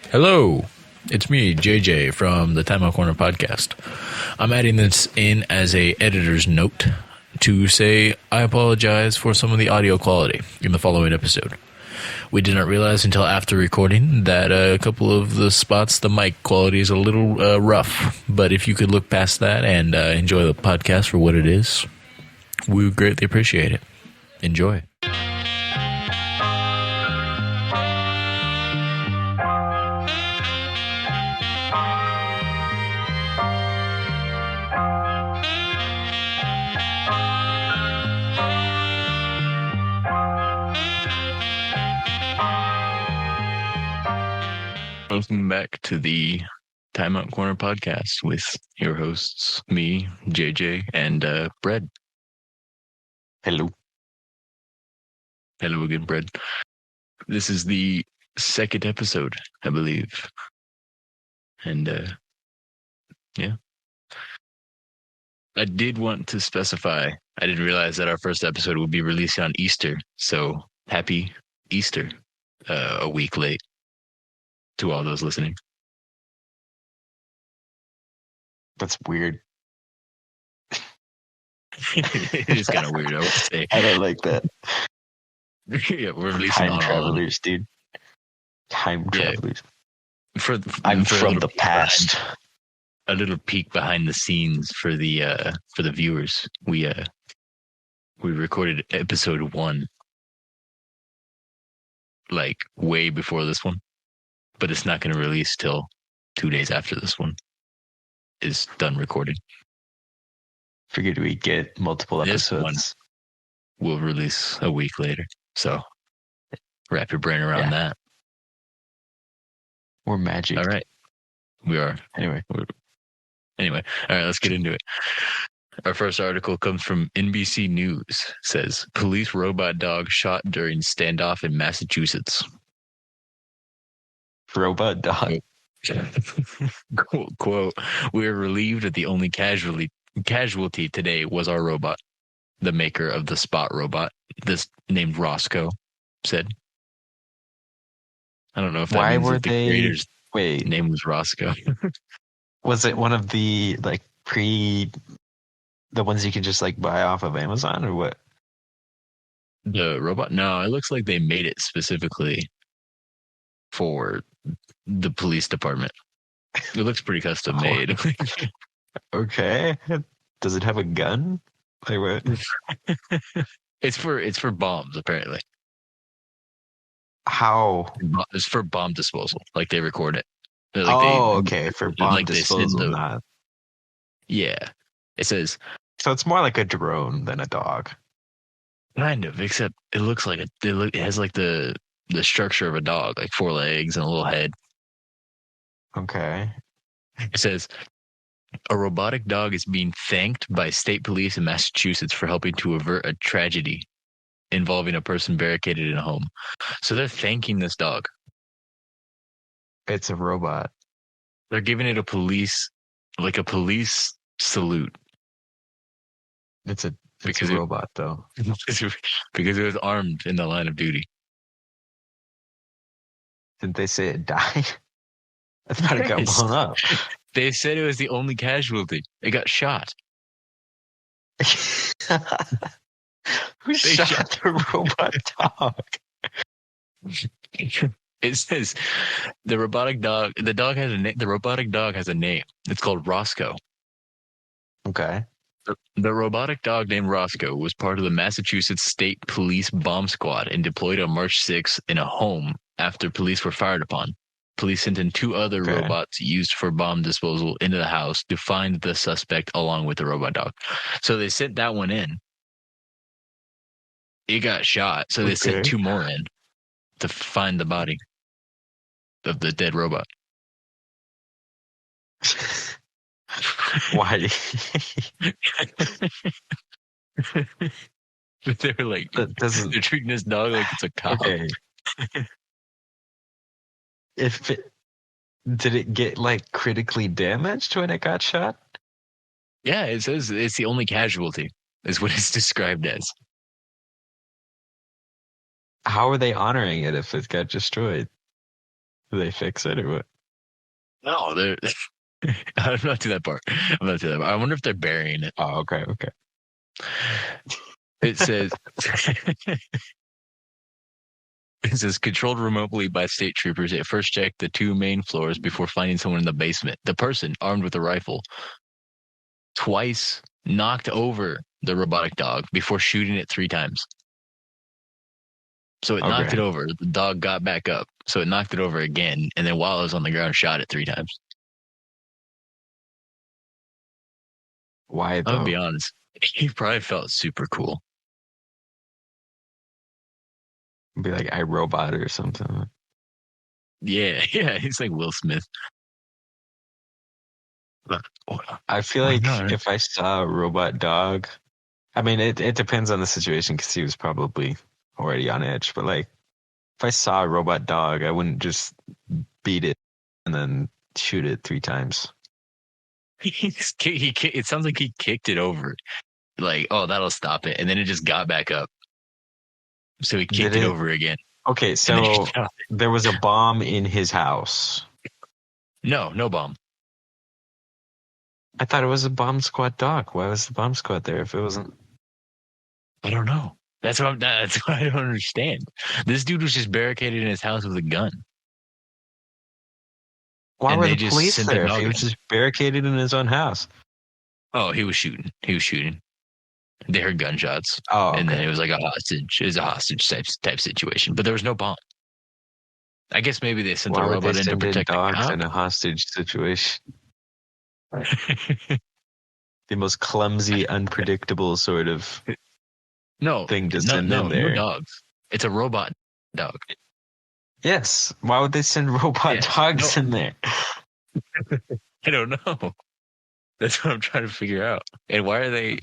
Hello, it's me, JJ, from the Timeout Corner Podcast. I'm adding this in as a editor's note to say I apologize for some of the audio quality in the following episode. We did not realize until after recording that a couple of the spots, the mic quality is a little rough. But if you could look past that and enjoy the podcast for what it is, we would greatly appreciate it. Enjoy. Welcome back to the Timeout Corner Podcast with your hosts, me, JJ, and Brad. Hello. Hello again, Brad. This is the second episode, I believe. And, yeah. I did want to specify, I didn't realize that our first episode would be released on Easter, so happy Easter, a week late. To all those listening. That's weird. It is kind of weird, I would say. I don't like that. Yeah, we're releasing Time travelers, dude. Time travelers. I'm from the past. A little peek behind the scenes for the viewers. We recorded episode 1 like way before this one. But it's not going to release till 2 days after this one is done recording. Figured we'd get multiple episodes. We'll release a week later. So wrap your brain around that. We're magic. All right. We are. Anyway. All right, let's get into it. Our first article comes from NBC News. It says, police robot dog shot during standoff in Massachusetts. Robot dog. Quote, we are relieved that the only casualty today was our robot. The maker of the Spot robot, this named Roscoe, said. I don't know if that means that the creator's name was Roscoe. Was it one of the the ones you can just buy off of Amazon or what? The robot? No, it looks like they made it specifically for the police department. It looks pretty custom made. Okay. Does it have a gun? Like what? It's for bombs, apparently. How? It's for bomb disposal. Like they record it. Okay. For bomb disposal. Yeah. It says. So it's more like a drone than a dog. Kind of, except it looks like it has like the structure of a dog, like 4 legs and a little head. Okay. It says, a robotic dog is being thanked by state police in Massachusetts for helping to avert a tragedy involving a person barricaded in a home. So they're thanking this dog. It's a robot. They're giving it a police salute. It's a robot, though. Because it was armed in the line of duty. Didn't they say it died? I thought it got blown up. They said it was the only casualty. It got shot. Who shot the robot dog? It says the robotic dog has a name. It's called Roscoe. Okay. The robotic dog named Roscoe was part of the Massachusetts State Police bomb squad and deployed on March 6th in a home after police were fired upon. Police sent in 2 other robots used for bomb disposal into the house to find the suspect along with the robot dog. So they sent that one in. It got shot. So they sent 2 more in to find the body of the dead robot. Why? They were like, they're treating this dog like it's a cop. Okay. Did it get critically damaged when it got shot? Yeah, it says it's the only casualty, is what it's described as. How are they honoring it if it got destroyed? Do they fix it or what? No, they're. I'm not to that part. I'm not to that part. I wonder if they're burying it. Oh, okay. It says. It says controlled remotely by state troopers. It first checked the 2 main floors before finding someone in the basement. The person, armed with a rifle, twice knocked over the robotic dog before shooting it 3 times. So it knocked it over. The dog got back up. So it knocked it over again. And then while it was on the ground, shot it 3 times. Why though? I'll be honest. He probably felt super cool. Be like iRobot or something. Yeah. He's like Will Smith. But, I feel like if I saw a robot dog, I mean, it depends on the situation because he was probably already on edge. But like, if I saw a robot dog, I wouldn't just beat it and then shoot it 3 times. It sounds like he kicked it over. Like, oh, that'll stop it. And then it just got back up. So he kicked it over again. Okay, so there was a bomb in his house. No bomb. I thought it was a bomb squad dog. Why was the bomb squad there if it wasn't? I don't know. That's what I don't understand. This dude was just barricaded in his house with a gun. Why were the police there if he was just barricaded in his own house? Oh, he was shooting. They heard gunshots. Oh, and then it was like a hostage. It was a hostage type situation. But there was no bomb. I guess maybe they sent the robot in to protect dogs in a hostage situation. The most clumsy, unpredictable sort of thing to send in there. No dogs. It's a robot dog. Yes. Why would they send robot dogs in there? I don't know. That's what I'm trying to figure out. And why are they?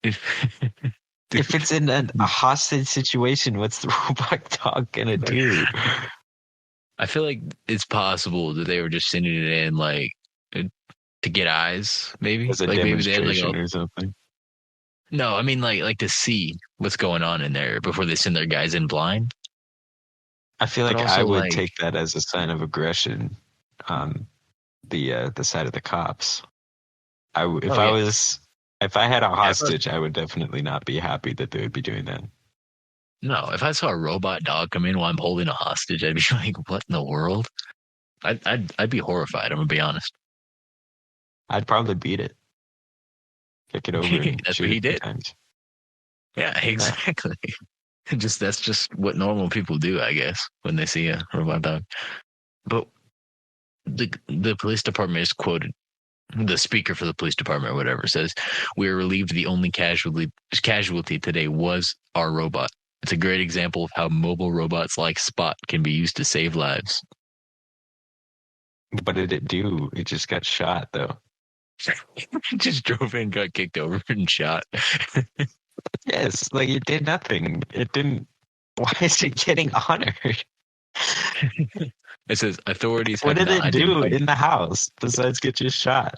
If it's in a hostage situation, what's the robot dog gonna do? I feel like it's possible that they were just sending it in like to get eyes, maybe. As a like demonstration maybe they had like or something. No, I mean like to see what's going on in there before they send their guys in blind. I feel like I would take that as a sign of aggression on the side of the cops. If I had a hostage, I would definitely not be happy that they would be doing that. No, if I saw a robot dog come in while I'm holding a hostage, I'd be like, "What in the world?" I'd be horrified. I'm gonna be honest. I'd probably beat it, kick it over. And That's what he did. Times. Yeah, exactly. That's just what normal people do, I guess, when they see a robot dog. But the police department is quoted. The speaker for the police department or whatever says, "We are relieved the only casualty today was our robot. It's a great example of how mobile robots like Spot can be used to save lives." What did it do? It just got shot, though. It just drove in, got kicked over, and shot. Yes, like it did nothing. It didn't. Why is it getting honored? It says authorities. What did it do in the house besides get you shot?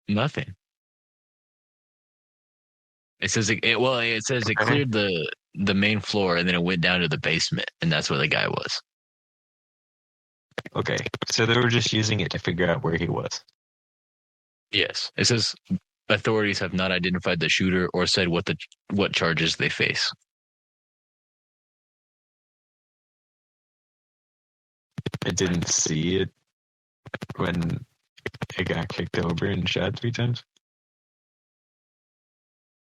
Nothing. It says it cleared the main floor and then it went down to the basement, and that's where the guy was. Okay, so they were just using it to figure out where he was. Yes, it says authorities have not identified the shooter or said what charges they face. I didn't see it when it got kicked over and shot 3 times.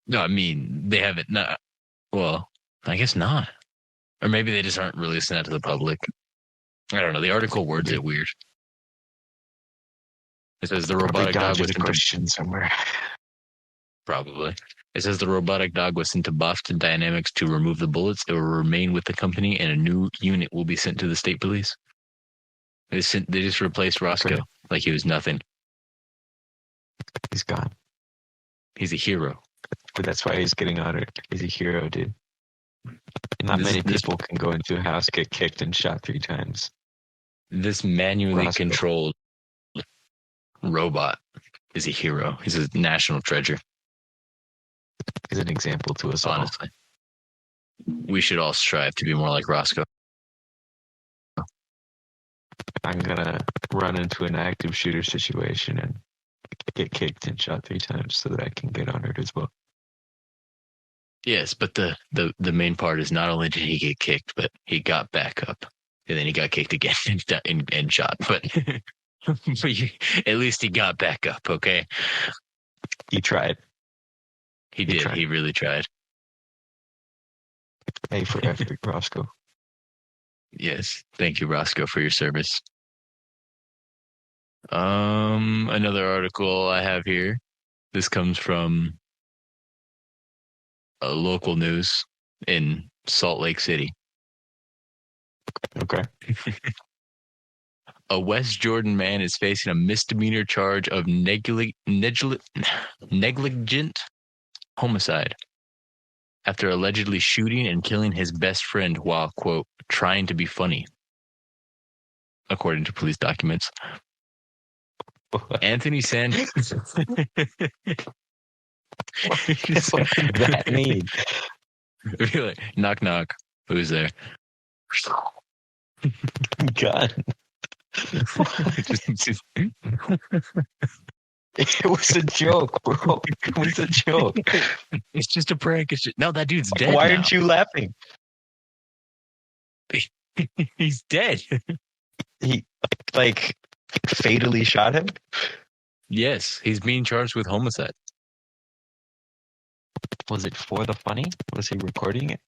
No, I mean they haven't. Not well, I guess not, or maybe they just aren't releasing that to the public. I don't know. The article words it weird. It says the robotic dog was question somewhere. Probably. It says the robotic dog was sent to Boston Dynamics to remove the bullets. It will remain with the company, and a new unit will be sent to the state police. They just replaced Roscoe like he was nothing. He's gone. He's a hero. But that's why he's getting honored. He's a hero, dude. Not many people can go into a house, get kicked, and shot 3 times. This manually controlled robot is a hero. He's a national treasure. He's an example to us honestly. We should all strive to be more like Roscoe. I'm gonna run into an active shooter situation and get kicked and shot 3 times so that I can get honored as well. Yes, but the main part is not only did he get kicked, but he got back up, and then he got kicked again and shot. But, at least he got back up. Okay, He tried. He did. Tried. He really tried. Hey, for effort, Roscoe. Yes, thank you, Roscoe, for your service. Another article I have here. This comes from local news in Salt Lake City. Okay. A West Jordan man is facing a misdemeanor charge of negligent homicide after allegedly shooting and killing his best friend while, quote, trying to be funny, according to police documents. Anthony Sanchez. What does that mean? Like, knock, knock. Who's there? Gun. It was a joke, bro. It was a joke. It's just a prank. No, that dude's dead. Why aren't you laughing? He's dead. He fatally shot him? Yes, he's being charged with homicide. Was it for the funny? Was he recording it?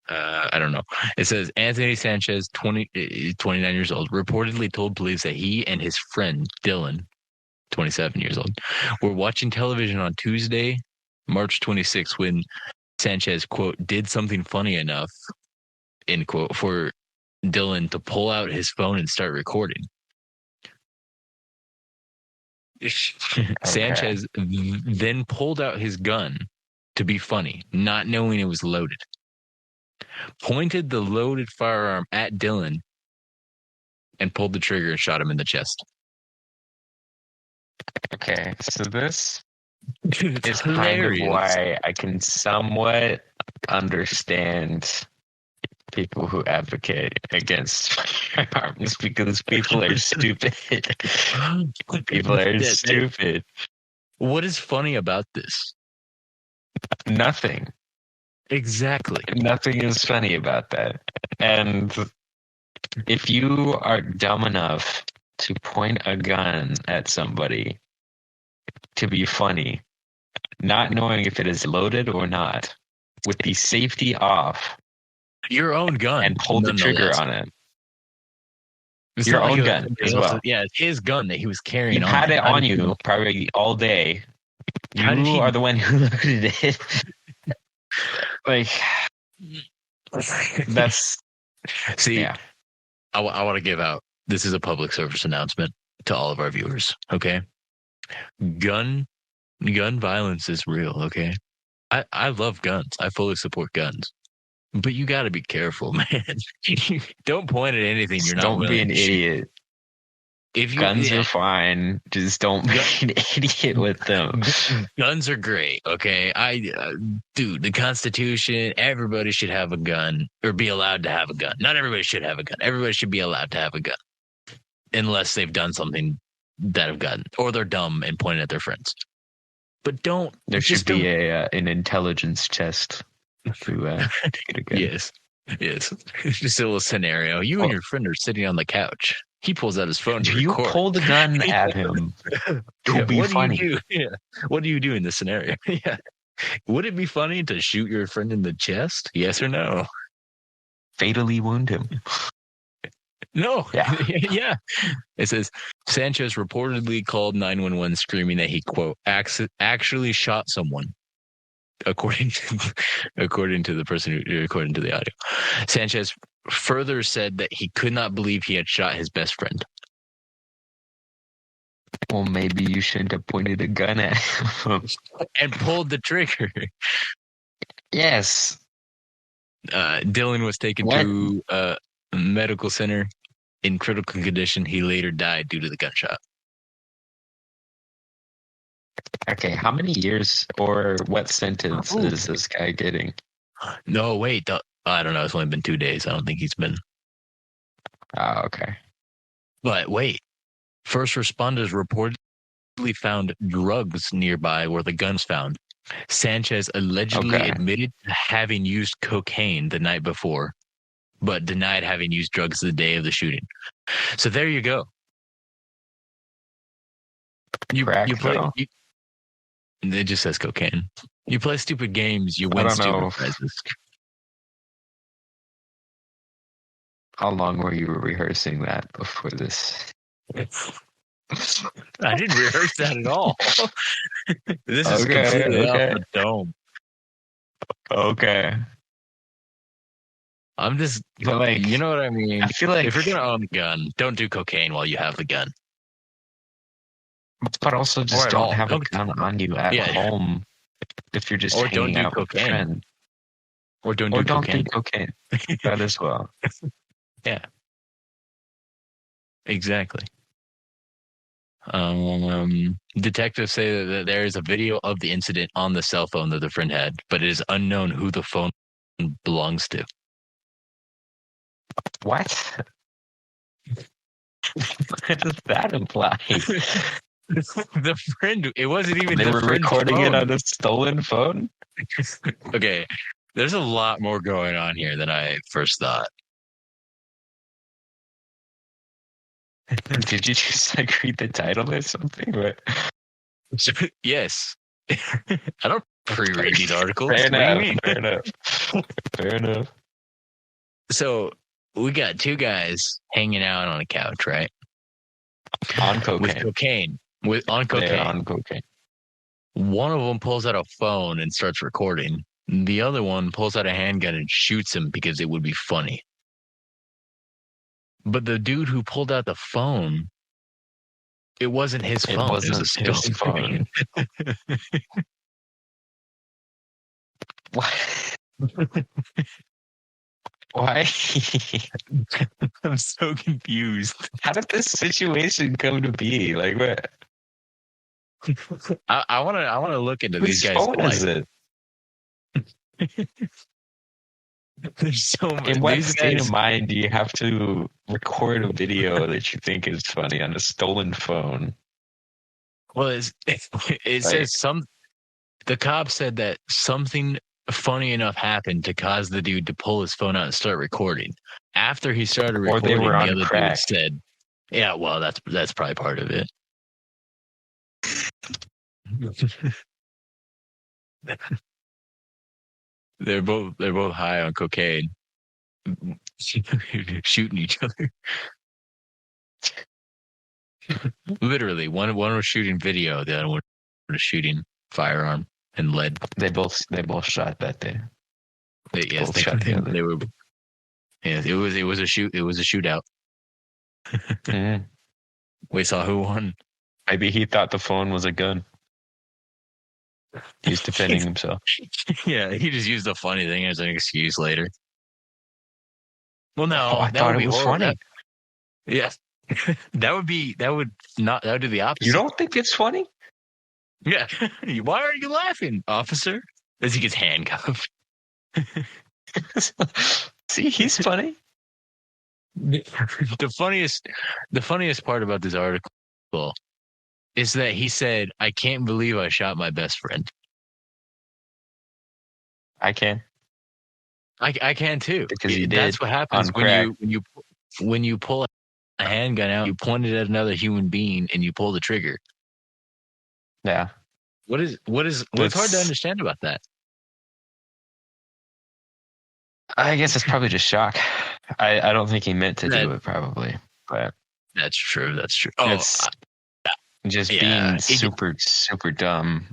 I don't know. It says Anthony Sanchez, 29 years old, reportedly told police that he and his friend Dylan, 27 years old, were watching television on Tuesday, March 26th, when Sanchez, quote, did something funny enough, end quote, for Dylan to pull out his phone and start recording. Okay. Sanchez then pulled out his gun to be funny, not knowing it was loaded. Pointed the loaded firearm at Dylan and pulled the trigger and shot him in the chest. Okay, so this is kind of why I can somewhat understand people who advocate against firearms, because people are stupid. People are stupid. What is funny about this? Nothing. Exactly. Nothing is funny about that. And if you are dumb enough to point a gun at somebody to be funny, not knowing if it is loaded or not, with the safety off, your own gun, and pull the trigger on it. It's your own gun as well. Yeah, it's his gun that he was carrying. You had it on you probably all day. You are the one who loaded it. That's... See, yeah. I want to give out, this is a public service announcement to all of our viewers, okay? Gun violence is real, okay? I love guns. I fully support guns. But you got to be careful, man. Don't point at anything you're not. Don't be an idiot. If guns are fine, just don't be an idiot with them. Guns are great, okay? Dude, the Constitution, everybody should have a gun or be allowed to have a gun. Not everybody should have a gun. Everybody should be allowed to have a gun, unless they've done something that have gotten, or they're dumb and pointing at their friends. But don't. There should be an intelligence test. To get a gun. Yes. Just a little scenario. You and your friend are sitting on the couch. He pulls out his phone. Do you pull the gun at him to be funny? Do you do? Yeah. What do you do in this scenario? Yeah. Would it be funny to shoot your friend in the chest? Yes or no? Fatally wound him. No. Yeah. Yeah. It says Sanchez reportedly called 911 screaming that he, quote, actually shot someone. According to the person according to the audio. Sanchez further said that he could not believe he had shot his best friend. Well, maybe you shouldn't have pointed a gun at him. And pulled the trigger. Yes. Dylan was taken to a medical center in critical condition. He later died due to the gunshot. Okay, how many years or what sentence is this guy getting? No, wait. I don't know. It's only been 2 days. I don't think he's been. Oh, okay. But wait, first responders reportedly found drugs nearby where the gun's found. Sanchez allegedly admitted to having used cocaine the night before, but denied having used drugs the day of the shooting. So there you go. You play. It just says cocaine. You play stupid games, you win stupid prizes. How long were you rehearsing that before this? I didn't rehearse that at all. This is completely off the dome. Okay. I'm just, you know what I mean? I feel like if you're going to own a gun, don't do cocaine while you have the gun. But also just don't have a gun on you at home if you're just hanging out with a friend. Or don't do cocaine. That as well. Yeah. Exactly. Detectives say that there is a video of the incident on the cell phone that the friend had, but it is unknown who the phone belongs to. What? What does that imply? The friend, it wasn't even they the were recording phone. it on a stolen phone? Okay, there's a lot more going on here than I first thought. Did you just read the title or something? What? Yes. I don't pre-read these articles. Fair enough. So we got two guys hanging out on a couch, right? On cocaine. With cocaine. On cocaine. They're on cocaine. One of them pulls out a phone and starts recording. The other one pulls out a handgun and shoots him because it would be funny. But the dude who pulled out the phone, it wasn't his phone. It was a stolen phone. What? Why? I'm so confused. How did this situation come to be? Like what? I want to look into these guys' phone is it? There's so much. In what state of mind do you have to record a video that you think is funny on a stolen phone? Well, it says the cop said that something funny enough happened to cause the dude to pull his phone out and start recording. After he started recording, the other dude said, "Yeah, well, that's probably part of it." They're both high on cocaine, shooting each other. Literally, one was shooting video, the other one was shooting firearm and lead. They both shot that day. They were. Yes, it was a shoot. It was a shootout. Mm. We saw who won. Maybe he thought the phone was a gun. He's defending himself. Yeah, he just used the funny thing as an excuse later. Well, no, I thought it was funny. Yeah, that would do the opposite. You don't think it's funny? Yeah. Why are you laughing, officer? As he gets handcuffed. See, he's funny. The funniest part about this article is that he said, "I can't believe I shot my best friend." I can. I can too. Because that's what happens when you pull a handgun out, you point it at another human being and you pull the trigger. Yeah. What's hard to understand about that? I guess it's probably just shock. I don't think he meant to do it, probably. But that's true. It's just being super, super dumb.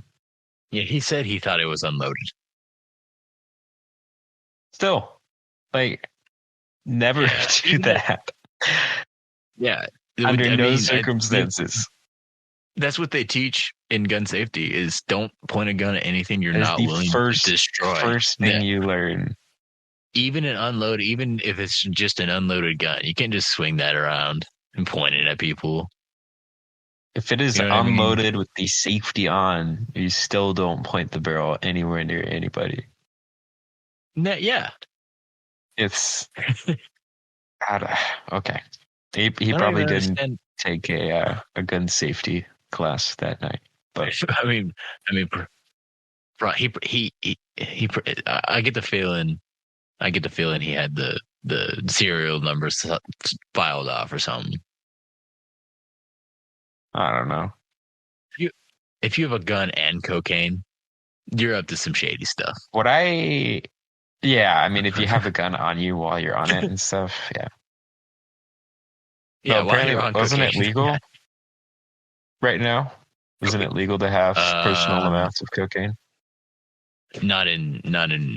Yeah, he said he thought it was unloaded. Still, never do that. Yeah. Under no circumstances. That's what they teach in gun safety is don't point a gun at anything you're not willing to destroy. First thing you learn. Even if it's just an unloaded gun, you can't just swing that around and point it at people. If it is unloaded with the safety on, you still don't point the barrel anywhere near anybody. Yeah. It's Okay. He probably didn't take a gun safety class that night. But I get the feeling he had the serial numbers filed off or something. I don't know. If you have a gun and cocaine, you're up to some shady stuff. Yeah, I mean, if you have a gun on you while you're on it and stuff, yeah. Yeah, no, apparently, wasn't it legal right now? Isn't it legal to have personal amounts of cocaine? Not in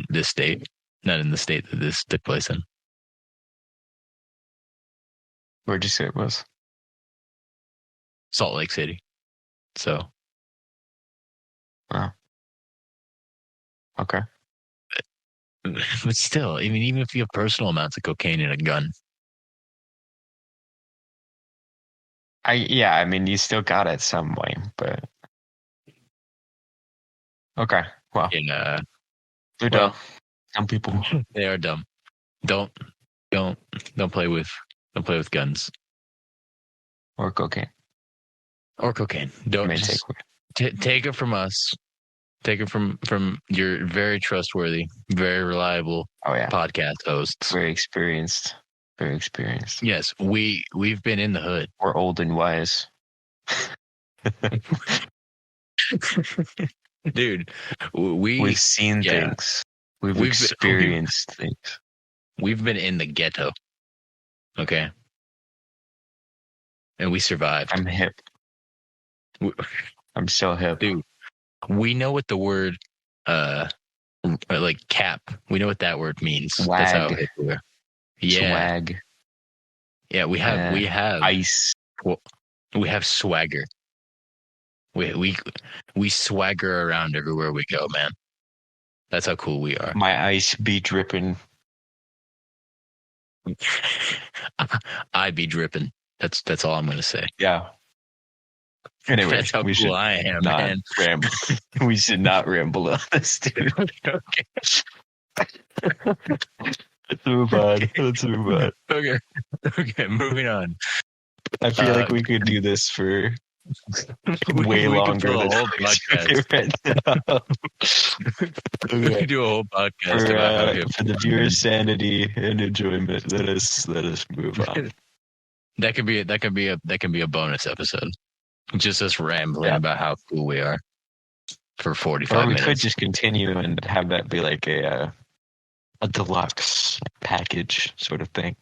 this state. Not in the state that this took place in. Where'd you say it was? Salt Lake City. So. Wow. Okay. But still, I mean, even if you have personal amounts of cocaine in a gun. I mean, you still got it some way, but. Okay. Well. They're dumb. Dumb people. They are dumb. Don't play with guns. Or cocaine. Don't take it from us. Take it from your very trustworthy, very reliable podcast hosts. Very experienced. Yes, we've been in the hood. We're old and wise. Dude, we've seen things. We've experienced things. We've been in the ghetto. Okay. And we survived. I'm hip. I'm so hip. Dude, we know what the word like cap. We know what that word means. Swag. That's how hip we are. Yeah. Swag. Yeah, we have ice. We have swagger. We swagger around everywhere we go, man. That's how cool we are. My ice be dripping. I be dripping. That's all I'm gonna say. Yeah. Anyway, that's how cool I am, man. We should not ramble on this, dude. Okay. Let's move on. Okay, moving on. I feel like we could do this for way longer than a whole podcast. We could do a whole podcast for the viewers' sanity and enjoyment. Let us move on. That could be a bonus episode. Just us rambling about how cool we are for 45 minutes. Or we could just continue and have that be like a deluxe package sort of thing.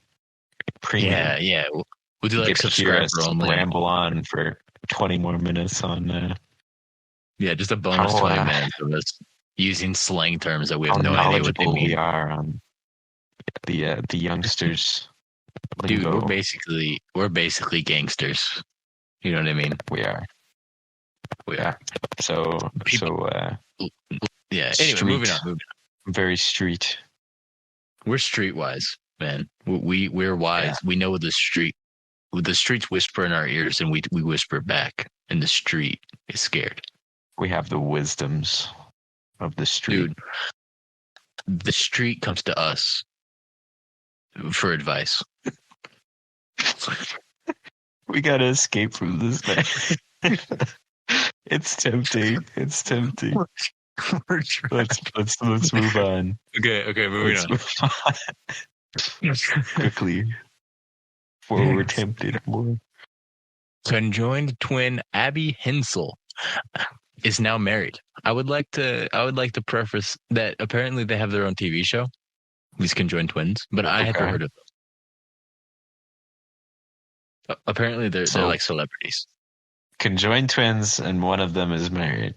Premium. Yeah. We'll do like subscriber only. Ramble on for 20 more minutes on. Just a bonus 20 minutes of us using slang terms that we have no idea what they mean. We are on the youngsters. Dude, lingo. we're basically gangsters. You know what I mean? We are. So yeah. Anyway, moving on. Very street. We're streetwise, man. We're wise. Yeah. We know the streets whisper in our ears, and we whisper back, and the street is scared. We have the wisdoms of the street. Dude, the street comes to us for advice. We gotta escape from this thing. It's tempting. Let's move on. Okay, moving on. Quickly. Before we're tempted more. Conjoined twin Abby Hensel is now married. I would like to preface that apparently they have their own TV show, these conjoined twins, but I had never heard of them. Apparently they're like celebrities. Conjoined twins, and one of them is married.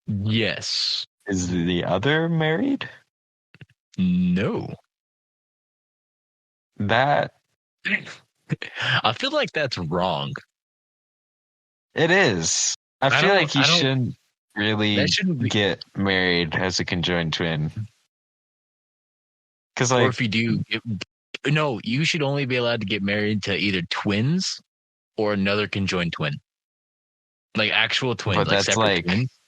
Yes. Is the other married? No. I feel like that's wrong. It is. I feel like you shouldn't really get married as a conjoined twin. Because, or if you do, no, you should only be allowed to get married to either twins or another conjoined twin, like actual twins, but like that's separate like twins,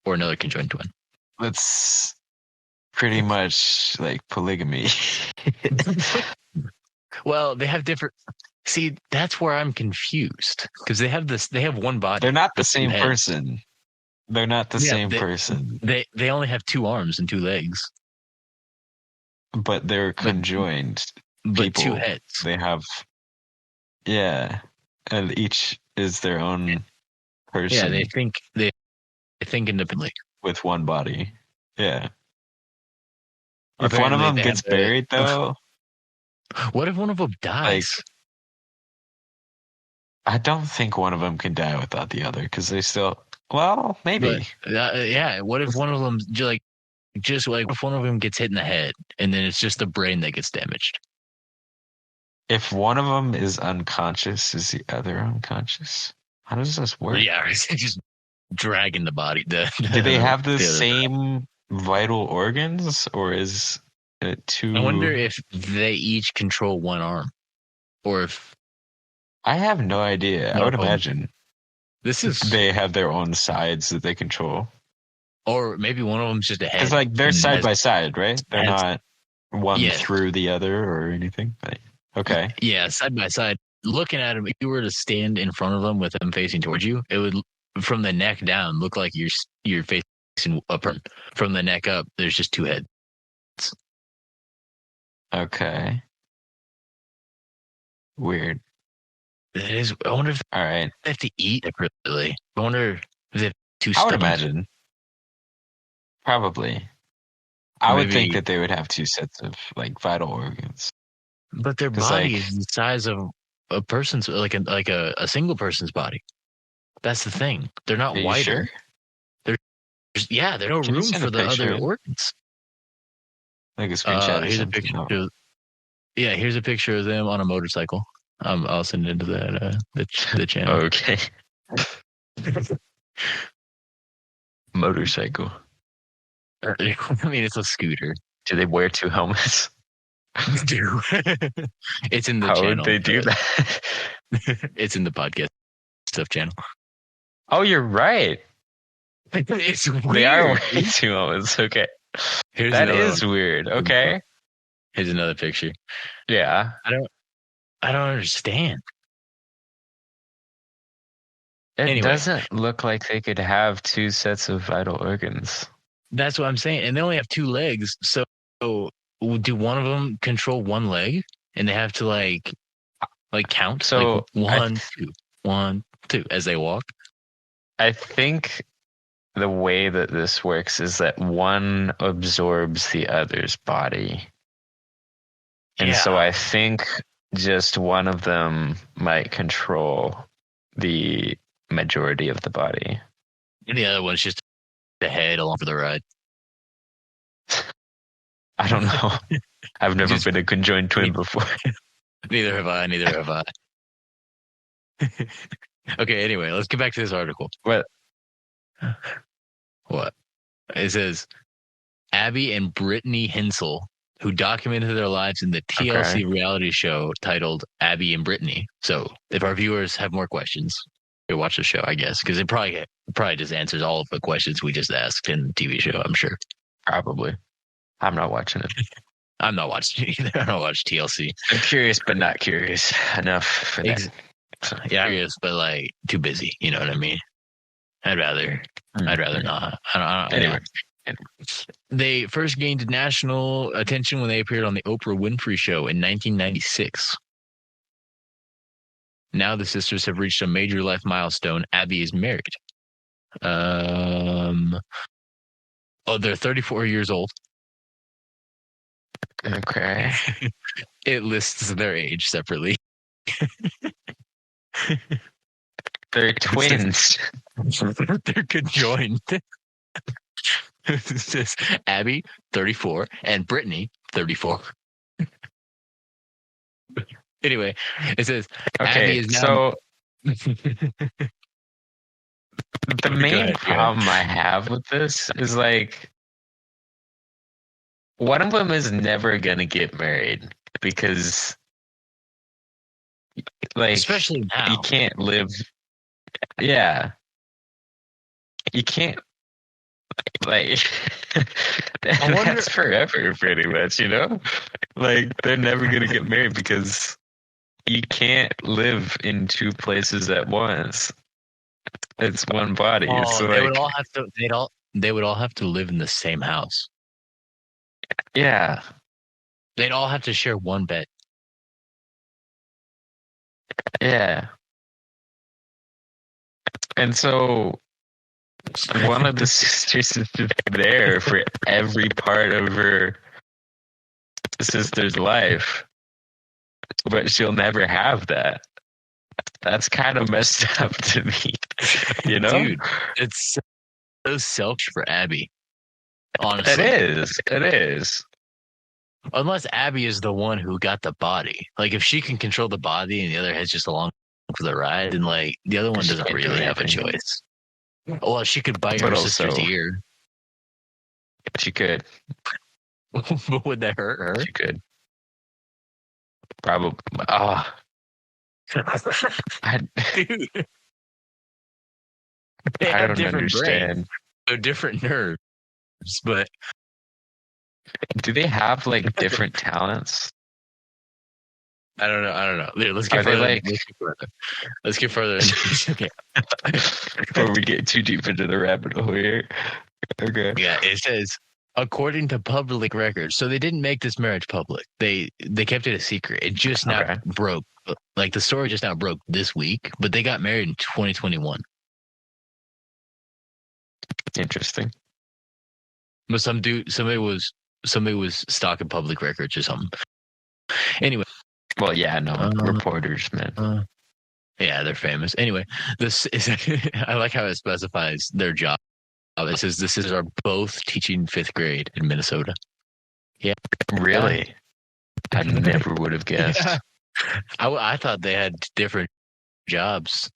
or another conjoined twin. That's pretty much like polygamy. Well, they have different. See, that's where I'm confused because they have this. They have one body. They're not the with two same heads. person. They're not the same person. They only have 2 arms and 2 legs. But they're conjoined. But 2 heads. They have, yeah, and each is their own person. Yeah, they think independently with one body. Yeah. Apparently, if one of them gets buried, though, what if one of them dies? I don't think one of them can die without the other because they still. Well, maybe. But, yeah. What if one of them just if one of them gets hit in the head and then it's just the brain that gets damaged? If one of them is unconscious, is the other unconscious? How does this work? Yeah, it's just dragging the body. Do they have the same vital organs, or is it 2? I wonder if they each control one arm, or if I have no idea. I would imagine they have their own sides that they control, or maybe one of them's just a head. Because they're side by side, right? They're not one through the other or anything. Okay. Yeah, side by side. Looking at them, if you were to stand in front of them with them facing towards you, it would, from the neck down, look like you're facing up. From the neck up, there's just 2 heads. Okay. Weird. It is. I wonder if all right. They have to eat separately. I wonder if they have 2 I would imagine. Probably. I would think that they would have 2 sets of vital organs. But their body is the size of a person's, like a single person's body. That's the thing. They're not wider. Sure? There's no room for the other organs. Like a screenshot. Here's a picture. Here's a picture of them on a motorcycle. I'll send it into the channel. Okay. Motorcycle. I mean, it's a scooter. Do they wear 2 helmets? Do. It's in the channel. How would they do that? It's in the podcast stuff channel. Oh, you're right. It's weird. They are wearing 2 helmets. Okay. That is weird. Okay. Here's another picture. Yeah. I don't understand. It doesn't look like they could have 2 sets of vital organs. That's what I'm saying. And they only have 2 legs. So do one of them control one leg? And they have to count? So 1, 2, 1, 2 as they walk? I think the way that this works is that one absorbs the other's body. And so I think just one of them might control the majority of the body. And the other one's just the head along for the ride. I don't know. I've never been a conjoined twin before. Neither have I. Okay, anyway, let's get back to this article. What? It says, Abby and Brittany Hensel, who documented their lives in the TLC reality show titled Abby and Brittany. So if our viewers have more questions, they watch the show, I guess, because it probably just answers all of the questions we just asked in the TV show, I'm sure. Probably. I'm not watching it. I'm not watching it either. I don't watch TLC. I'm curious, but not curious enough for that. Yeah, I'm curious, but too busy. You know what I mean? I'd rather not. I don't. Anyway. They first gained national attention when they appeared on the Oprah Winfrey Show in 1996. Now the sisters have reached a major life milestone. Abby is married. They're 34 years old. Okay. It lists their age separately. They're twins. They're conjoined. It says Abby, 34, and Brittany, 34. Anyway, it says Abby is now... So the main problem I have with this is one of them is never gonna get married because especially now you can't live. Yeah, you can't Like, wonder- that's forever, pretty much, you know? Like, they're never going to get married because you can't live in two places at once. It's one body. Oh, So, they would like, all have to. They would all have to live in the same house. yeah. They'd all have to share one bed. Yeah. And so one of the sisters is just there for every part of her sister's life, but she'll never have that. That's kind of messed up to me, you know? Dude, it's so selfish for Abby. Honestly, It is. Unless Abby is the one who got the body. Like, if she can control the body and the other head's just along for the ride, then like the other one She doesn't can't do really have a anything. choice. Well, she could bite But her also- sister's ear. She could. But would that hurt her? She could. Probably. Ah, I Dude. They I have don't different understand. brains, so different nerves, but Do they have like different talents? I don't know. Dude, let's get Are they further. like- Let's get further. Okay. Before we get too deep into the rabbit hole here. Okay. Yeah, it says according to public records. So they didn't make this marriage public. They kept it a secret. It just now Okay. broke. Like the story just now broke this week, but they got married in 2021. Interesting. But somebody was stalking public records or something. Anyway, Well, yeah, no, reporters, man. yeah, they're famous. Anyway, this is I like how it specifies their job. It says this is our both teaching 5th grade in Minnesota. Yeah. Really? I never would have guessed. Yeah. I thought they had different jobs.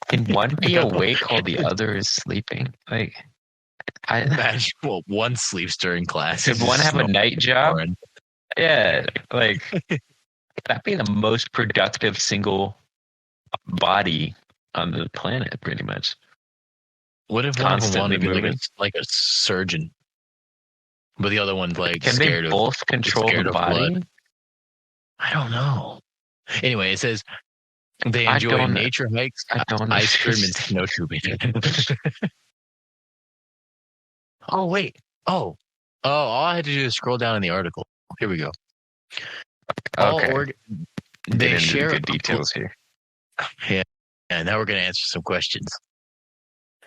Can one be awake while the other is sleeping? Like, Imagine, well, one sleeps during class. could one have a night job? boring. Yeah, like that'd be the most productive single body on the planet, pretty much. What if one of them Constantly wanted to be moving. like a surgeon, but the other one's like Can scared they of both control scared the of body? blood. I don't know. Anyway, it says they I enjoy don't- nature hikes, I don't ice cream, and understand. snowshoeing. Oh wait. Oh, all I had to do is scroll down in the article. Here we go. Okay. They Get into share the good details here. Yeah, and now we're going to answer some questions.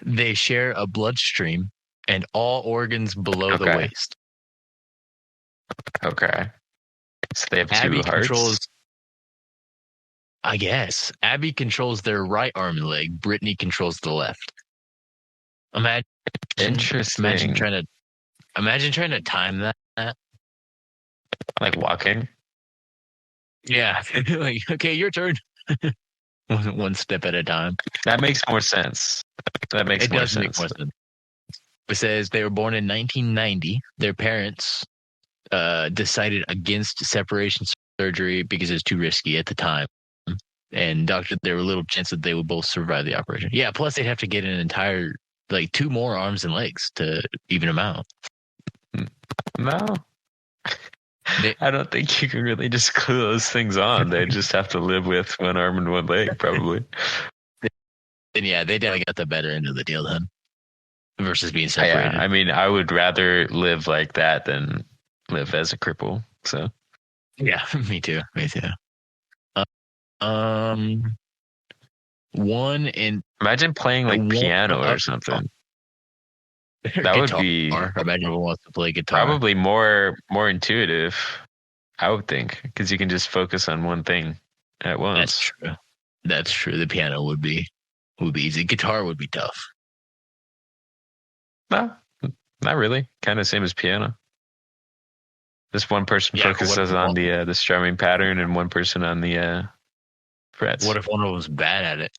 They share a bloodstream and all organs below the Okay. waist. Okay. So they have Abby two hearts. controls, I guess. Abby controls their right arm and leg. Brittany controls the left. Imagine Interesting. Imagine trying to time that. Like walking. Yeah. Like, okay, your turn. One step at a time. That makes more sense. That makes It more does sense. make more sense. It says they were born in 1990. Their parents decided against separation surgery because it's too risky at the time. And there were little chance that they would both survive the operation. Yeah, plus they'd have to get an entire, like 2 more arms and legs to even them out. No. I don't think you can really just glue those things on. They just have to live with one arm and one leg, probably. Then yeah, they definitely got the better end of the deal then. Versus being Yeah, separated. I mean, I would rather live like that than live as a cripple. So Yeah, me too. One in imagine playing like One- piano or something. That would be Imagine who wants to play guitar. probably more intuitive, I would think, because you can just focus on one thing at once. That's true. That's true. The piano would be easy. Guitar would be tough. No, not really. Kind of same as piano. This one person Yeah, but what focuses if on the strumming pattern, and one person on the frets. What if one of them was bad at it?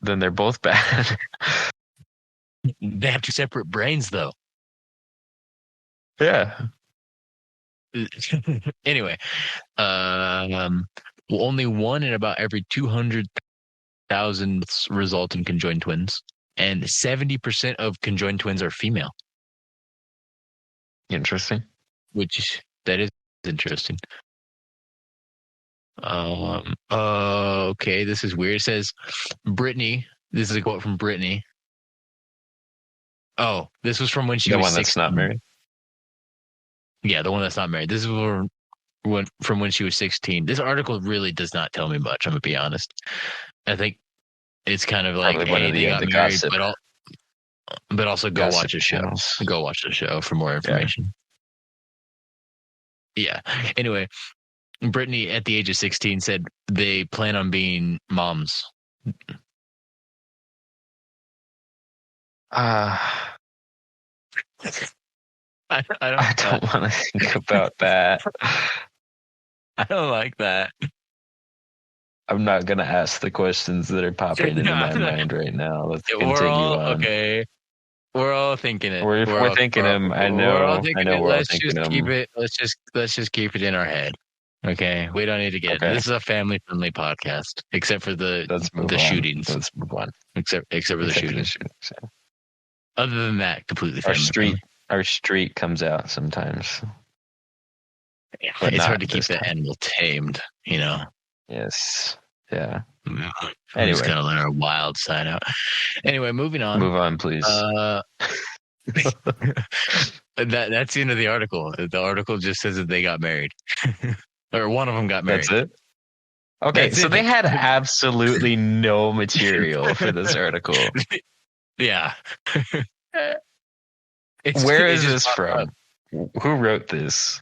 Then they're both bad. They have 2 separate brains, though. Yeah. Anyway, only one in about every 200,000 result in conjoined twins. and 70% of conjoined twins are female. Interesting. Which that is interesting. Okay, this is weird. It says Brittany. This is a quote from Brittany. Oh, this was from when she was 16. The one that's not married? Yeah, the one that's not married. This is from when she was 16. This article really does not tell me much, I'm going to be honest. I think it's kind of like, hey, they got married, but also go watch a show. Go watch the show for more information. Yeah. Anyway, Brittany, at the age of 16, said they plan on being moms. I don't want to think about that. I don't like that. I'm not going to ask the questions that are popping into my mind right now. Let's continue on. Okay. We're all thinking it. We're thinking them. I know. We're all thinking it. Let's just keep it. Let's just keep it in our head. Okay. We don't need to get. This is a family-friendly podcast, except for the shootings. Let's move on. Except for the shootings. Other than that, completely family. Our street comes out sometimes. Yeah, it's hard to keep the animal tamed, you know. Yes. Yeah. Anyway, just gotta let our wild side out. Anyway, moving on. Move on, please. That's the end of the article. The article just says that they got married, or one of them got married. That's it. Okay, so they had absolutely no material for this article. Yeah. Where is this from? Who wrote this?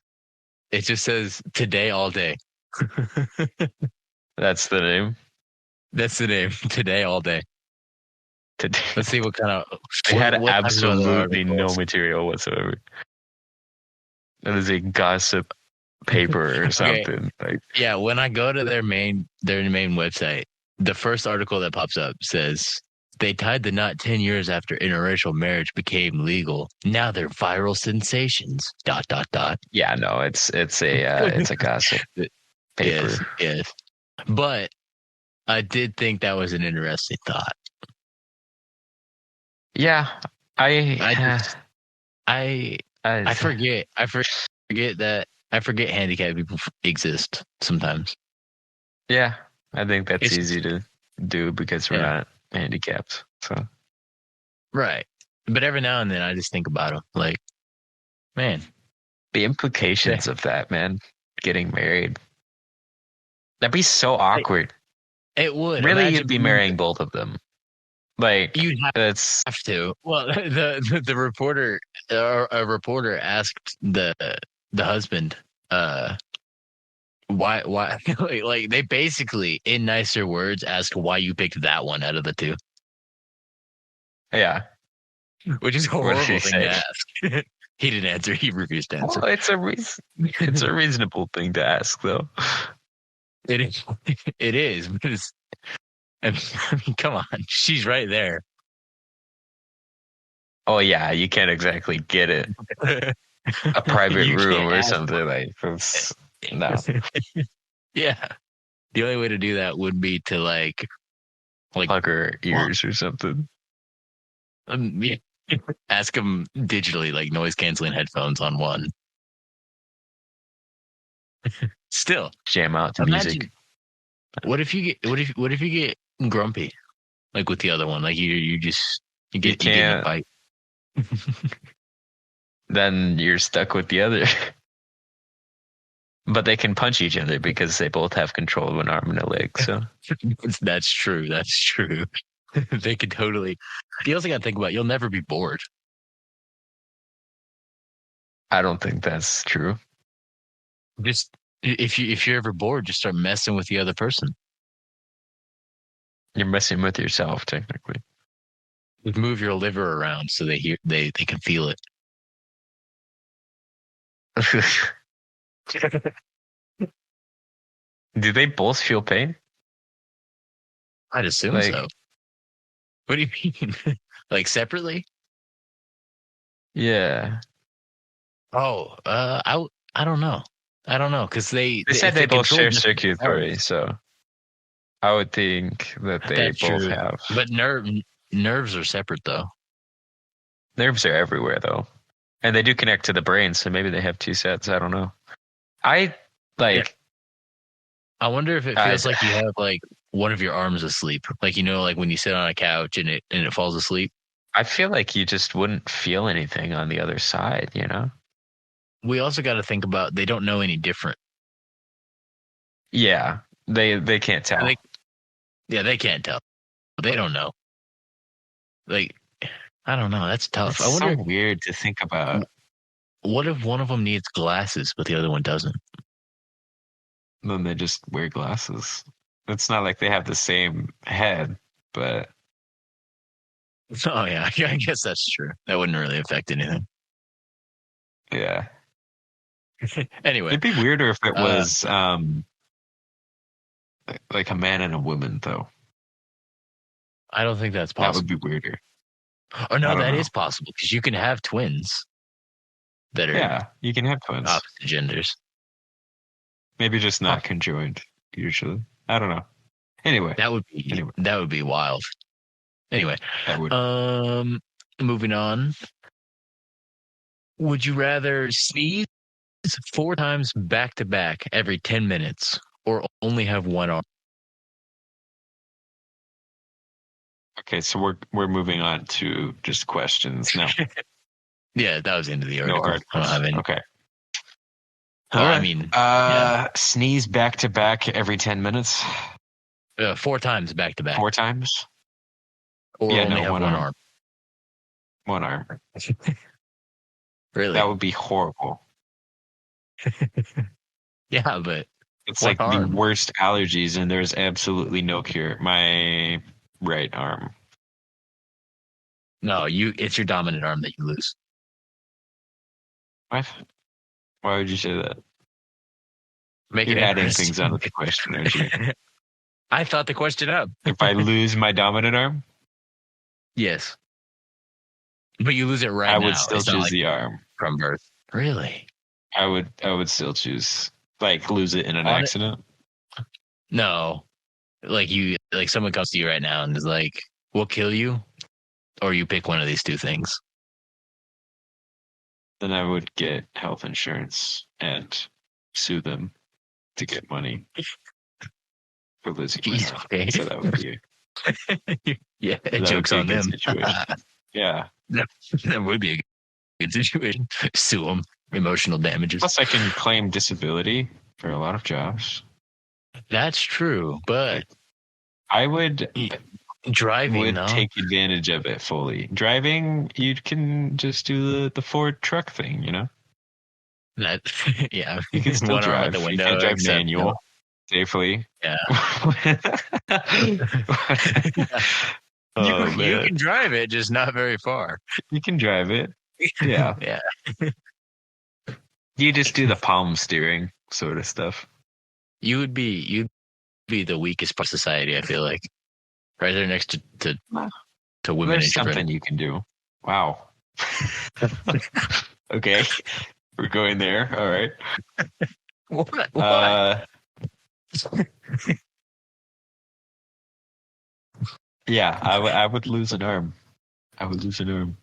It just says Today All Day. That's the name? That's the name. Today All Day. Today. Let's see what kind of... They had absolutely no material whatsoever. That is a gossip paper or something. Okay. Yeah, when I go to their main website, the first article that pops up says... They tied the knot 10 years after interracial marriage became legal. Now they're viral sensations. ... Yeah, no, it's a gossip paper. Yes. But I did think that was an interesting thought. Yeah, I forget that handicapped people exist sometimes. Yeah, I think that's easy to do because we're not handicapped. So right, but every now and then I just think about them, like, man, the implications of that, man, getting married, that'd be so awkward. It would really. You'd be marrying both of them. Like you'd have to. Well, the reporter, a reporter asked the husband, why like they basically, in nicer words, asked why you picked that one out of the two. Yeah, which is a horrible thing to ask. He didn't answer. He refused to answer. Well, it's a reasonable thing to ask, though. It is. But I mean, come on, she's right there. Oh yeah, you can't exactly get it. A private room or something like this. No. Yeah. The only way to do that would be to like plug her ears or something. Yeah. Ask them digitally, like noise canceling headphones on one. Still, jam out to music. What if you get grumpy, like with the other one? Like you get in a fight. Then you're stuck with the other. But they can punch each other because they both have control of an arm and a leg. So that's true. That's true. They could totally. You also got to think about, you'll never be bored. I don't think that's true. Just if you're ever bored, just start messing with the other person. You're messing with yourself, technically. Move your liver around so they can feel it. Do they both feel pain? I'd assume so. What do you mean? Like separately? Yeah. Oh, I don't know. I don't know, because they said they both share circuitry, so I would think that they both have. But nerves are separate, though. Nerves are everywhere, though. And they do connect to the brain, so maybe they have two sets. I don't know. I wonder if it feels like you have like one of your arms asleep. Like, like when you sit on a couch and it falls asleep. I feel like you just wouldn't feel anything on the other side, We also got to think about they don't know any different. Yeah, they can't tell. They can't tell. They don't know. Like, I don't know. That's tough. It's so weird to think about. What if one of them needs glasses, but the other one doesn't? Then they just wear glasses. It's not like they have the same head, but... Oh, yeah. I guess that's true. That wouldn't really affect anything. Yeah. Anyway. It'd be weirder if it was like a man and a woman, though. I don't think that's possible. That would be weirder. Oh, no, that is possible, because you can have twins that are... Yeah, you can have twins. Opposite genders. Maybe just not conjoined, usually. I don't know. Anyway. That would be wild. Anyway. That would. Moving on. Would you rather sneeze 4 times back to back every 10 minutes or only have one arm? Okay, so we're moving on to just questions now. Yeah, that was the end of the article. No articles. Okay. I mean, sneeze back to back every 10 minutes. 4 times back to back. 4 times? Or only have one arm. One arm. Really? That would be horrible. Yeah, but it's like the worst allergies, and there's absolutely no cure. My right arm. No, it's your dominant arm that you lose. What? Why would you say that? You're adding things onto the question, aren't you? I thought the question up. If I lose my dominant arm? Yes. But you lose it right now. I would still choose the arm. From birth. Really? I would still choose, lose it in an accident. No. Like someone comes to you right now and is like, we'll kill you, or you pick one of these 2 things. Then I would get health insurance and sue them to get money for losing my arm. Okay. So that would be yeah, joke's on them. Yeah. That would be a good situation. Sue them. Emotional damages. Plus, I can claim disability for a lot of jobs. That's true, but I would driving take advantage of it fully. Driving, you can just do the Ford truck thing, That yeah, you can still drive. The window, you can drive manual safely. Yeah. You can drive it, just not very far. You can drive it. Yeah. Yeah. You just do the palm steering sort of stuff. You'd be the weakest part of society, I feel like. Right there next to women. There's something you can do. Wow. Okay. We're going there. All right. What? Yeah, I would lose an arm. I would lose an arm.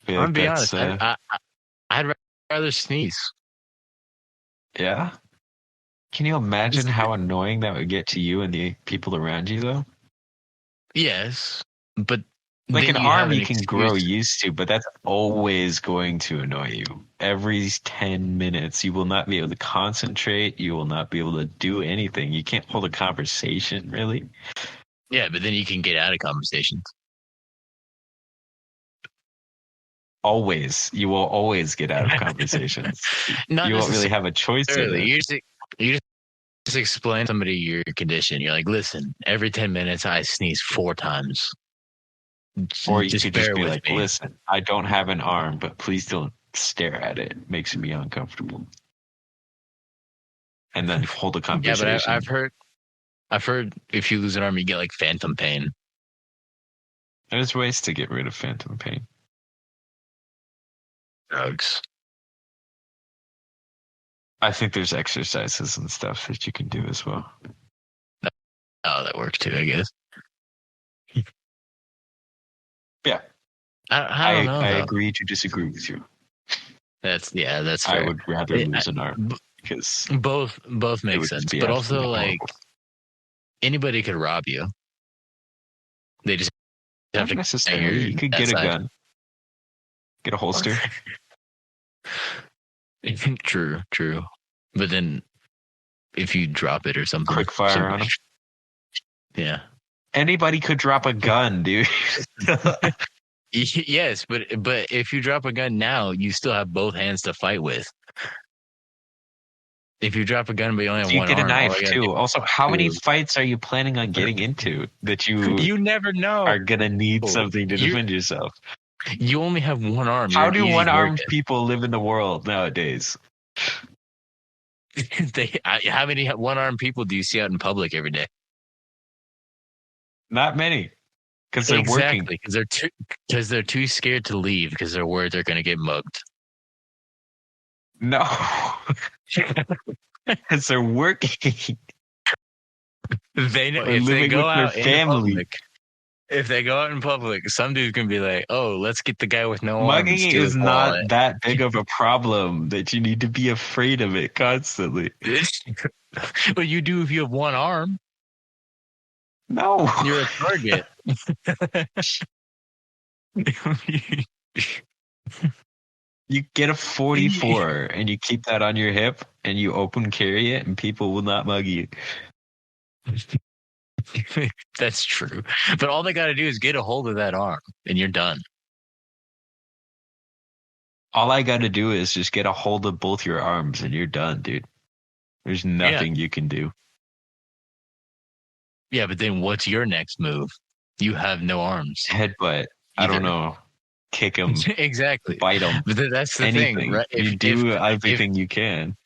I'm gonna be honest. I'd rather sneeze. Yeah. Can you imagine how annoying that would get to you and the people around you, though? Yes, but an arm you can grow used to, but that's always going to annoy you. Every 10 minutes, you will not be able to concentrate. You will not be able to do anything. You can't hold a conversation, really. Yeah, but then you can get out of conversations. Always. You will always get out of conversations. You won't really have a choice. You just explain to somebody your condition. You're like, listen, every 10 minutes I sneeze 4 times. Or you could just be like, listen, I don't have an arm, but please don't stare at it. It makes me uncomfortable. And then hold a conversation. Yeah, but I've heard if you lose an arm, you get like phantom pain. There's ways to get rid of phantom pain. Drugs. I think there's exercises and stuff that you can do as well. Oh, that works too, I guess. Yeah. I don't know. I though. agree to disagree with you. That's fair. I would rather lose an arm because both make sense, but also like horrible. anybody could rob you. They just have Not to necessarily. You could get a gun, get a holster. True. But then if you drop it or something, Quick fire on them. Yeah. Anybody could drop a gun, dude. Yes, but if you drop a gun now, you still have both hands to fight with. If you drop a gun but you only have one arm, you get a knife too. Also, how many fights are you planning on getting into that you never know are gonna need something to defend yourself? You only have one arm. How do one-armed people live in the world nowadays? How many one-armed people do you see out in public every day? Not many. Because they're working. Because they're too scared to leave because they're worried they're going to get mugged. No. Because they're working. If they go out in public, if they go out in public, some dude's going to be like, oh, let's get the guy with no arms. Mugging is not that big of a problem that you need to be afraid of it constantly. But you do if you have one arm. No. You're a target. You get a 44 and you keep that on your hip and you open carry it and people will not mug you. That's true. But all they got to do is get a hold of that arm and you're done. All I got to do is just get a hold of both your arms and you're done, dude. There's nothing you can do. Yeah, but then what's your next move? You have no arms. Headbutt. I don't know. Kick him. Exactly. Bite him. But that's the thing, right? You do everything you can.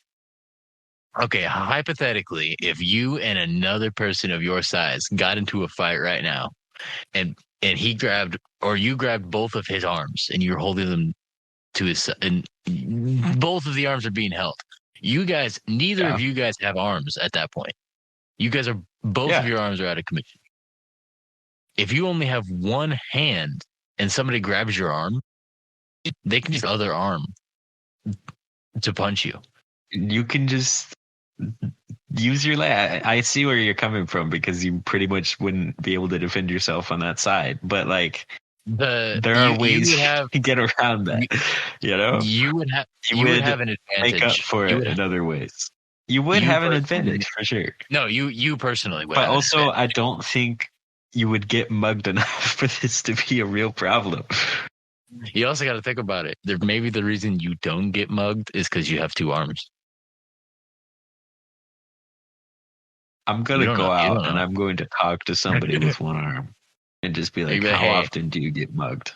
Okay, hypothetically, if you and another person of your size got into a fight right now, and he grabbed or you grabbed both of his arms and you're holding them to his and both of the arms are being held. You guys, neither of you guys have arms at that point. You guys are both of your arms are out of commission. If you only have one hand and somebody grabs your arm, they can use the other arm to punch you. You can just use your leg. I see where you're coming from because you pretty much wouldn't be able to defend yourself on that side. But like, there are ways to get around that. You know, you would have an advantage. Make up for it in other ways. You would have an advantage for sure. No, you personally would. But also, I don't think you would get mugged enough for this to be a real problem. You also got to think about it. Maybe the reason you don't get mugged is because you have two arms. I'm going to go out and I'm going to talk to somebody with one arm and just be like, how often do you get mugged?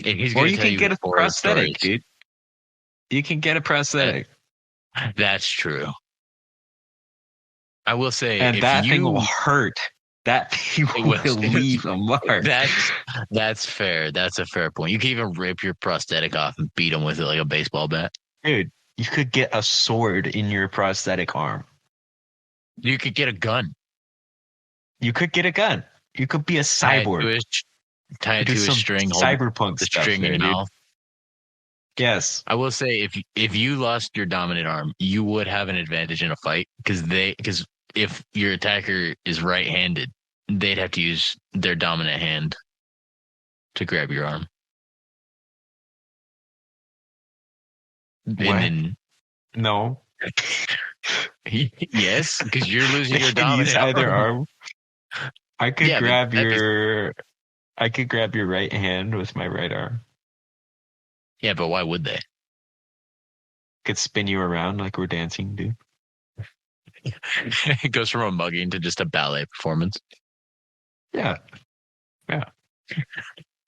Or you can get a prosthetic, dude. You can get a prosthetic. That's true. I will say, and that thing will hurt. That thing will leave a mark. That's fair. That's a fair point. You can even rip your prosthetic off and beat them with it like a baseball bat. Dude, you could get a sword in your prosthetic arm. You could get a gun. You could get a gun. You could be a cyborg. Tie it to a string. Cyberpunk the stuff string in your mouth. Yes. I will say if you lost your dominant arm, you would have an advantage in a fight because if your attacker is right-handed, they'd have to use their dominant hand to grab your arm. What? No. Yes, because you're losing your dominant use either arm. I could grab your right hand with my right arm. Yeah, but why would they? Could spin you around like we're dancing, dude. It goes from a mugging to just a ballet performance. Yeah. Yeah.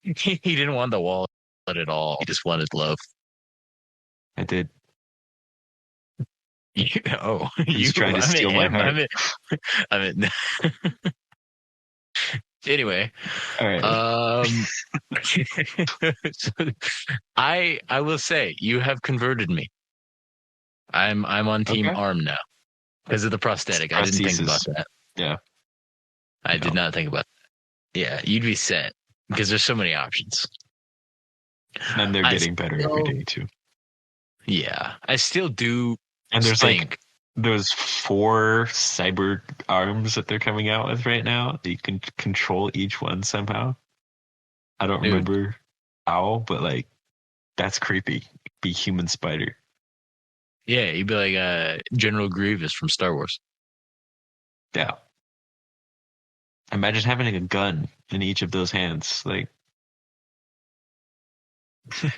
He didn't want the wallet at all. He just wanted love. I did. He's trying to steal my heart. I mean, anyway. All right. So I will say you have converted me. I'm on team arm now because of the prosthetic. I didn't think about that. Yeah. I did not think about that. Yeah, you'd be set. because there's so many options. And they're getting better every day too. Yeah, I still do. And there's like those 4 cyber arms that they're coming out with right now. That you can control each one somehow. I don't remember how, but like that's creepy. Be human spider. Yeah, you'd be like General Grievous from Star Wars. Yeah. Imagine having a gun in each of those hands. Like,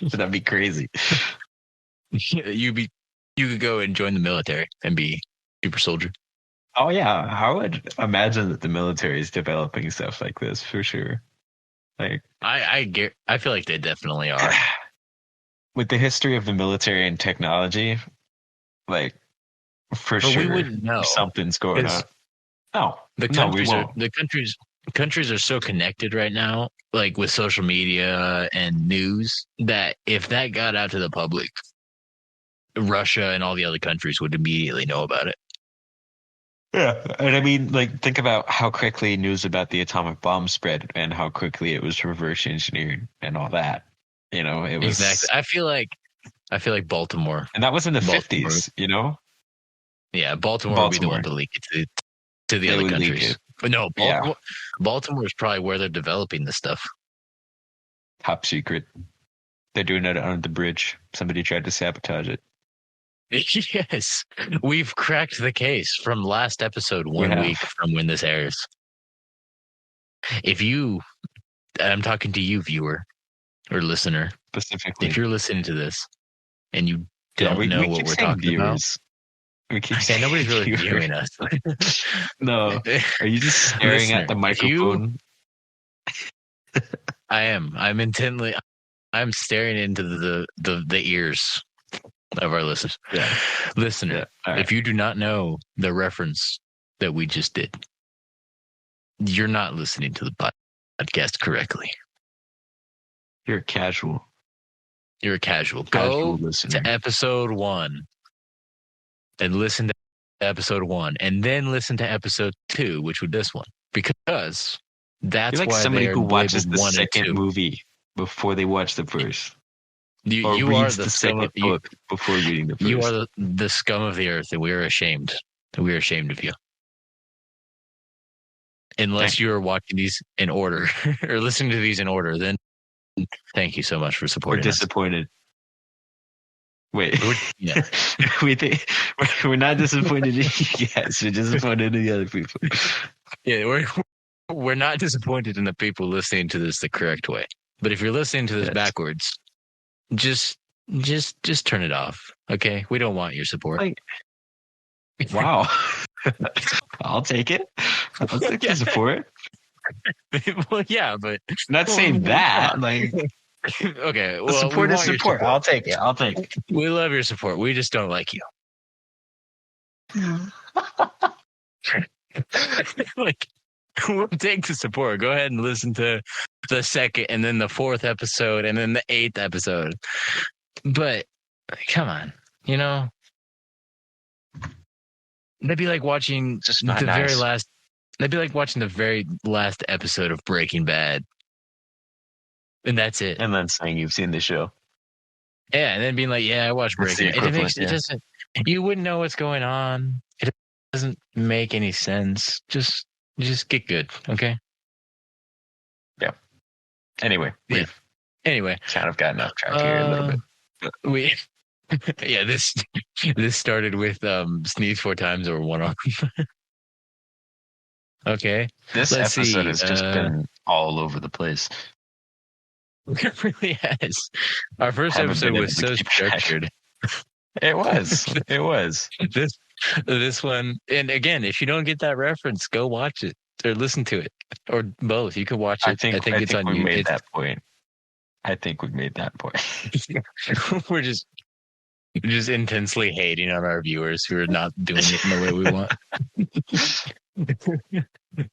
that'd be crazy. You could go and join the military and be super soldier. Oh yeah, I would imagine that the military is developing stuff like this for sure. Like, I feel like they definitely are. With the history of the military and technology, like for sure, we wouldn't know something's going on. No, the countries are so connected right now, like with social media and news, that if that got out to the public, Russia and all the other countries would immediately know about it. Yeah, and I mean, like, think about how quickly news about the atomic bomb spread and how quickly it was reverse engineered and all that. You know, it was exactly. I feel like Baltimore, and that was in the 50s. You know, yeah, Baltimore would be the one to leak it to the other countries. But no, Baltimore is probably where they're developing this stuff. Top secret. They're doing it under the bridge. Somebody tried to sabotage it. Yes, we've cracked the case from last episode, 1 week from when this airs. I'm talking to you, viewer or listener, specifically. If you're listening to this and you don't know what we're talking about, nobody's really viewing us. No, are you just staring at the microphone? I am. I'm staring into the ears of our listeners. Yeah. Listener, if you do not know the reference that we just did, you're not listening to the podcast correctly. You're a casual. Go listener. to episode 1 and listen to episode 1, and then listen to episode 2, which would this one, because that's You're like why somebody who watches the second movie before they watch the first. You are the second book before reading the first. You are the scum of the earth, and we are ashamed. We are ashamed of you. Unless you are watching these in order or listening to these in order, then thank you so much for supporting us. We're disappointed. Wait. Yeah. We're not disappointed in you guys. We're disappointed in the other people. Yeah, we're not disappointed in the people listening to this the correct way. But if you're listening to this backwards, just turn it off. Okay? We don't want your support. Wow. I'll take it. I'll take the support. Well, yeah, but not saying that. Like, okay, well, support is support. I'll take it. We love your support. We just don't like you. Like, we'll take the support. Go ahead and listen to the 2nd, and then the 4th episode, and then the 8th episode. But come on, you know, that'd be like watching That'd be like watching the very last episode of Breaking Bad, and that's it. And then saying you've seen the show. Yeah, and then being like, "Yeah, I watched Breaking Bad." It doesn't. You wouldn't know what's going on. It doesn't make any sense. Just get good, okay? Yeah. Anyway, we've kind of gotten off track here a little bit. This started with sneeze 4 times or 1 arm. Okay. This episode has just been all over the place. It really has. Our first episode was so structured. It was. This one, and again, if you don't get that reference, go watch it or listen to it, or both. You can watch it. I think it's on YouTube. I think we've made that point. We're just intensely hating on our viewers who are not doing it in the way we want.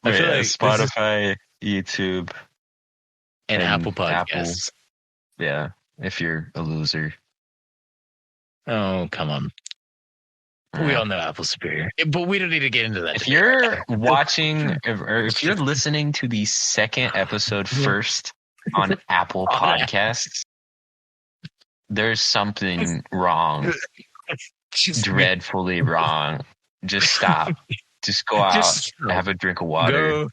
I feel like Spotify, YouTube, and Apple Podcasts. Yeah, if you're a loser. Oh, come on. We all know Apple's superior, but we don't need to get into that. If you're watching, or if you're listening to the 2nd episode first, on Apple Podcasts, there's something wrong. Dreadfully wrong. Just stop. Just go out, have a drink of water,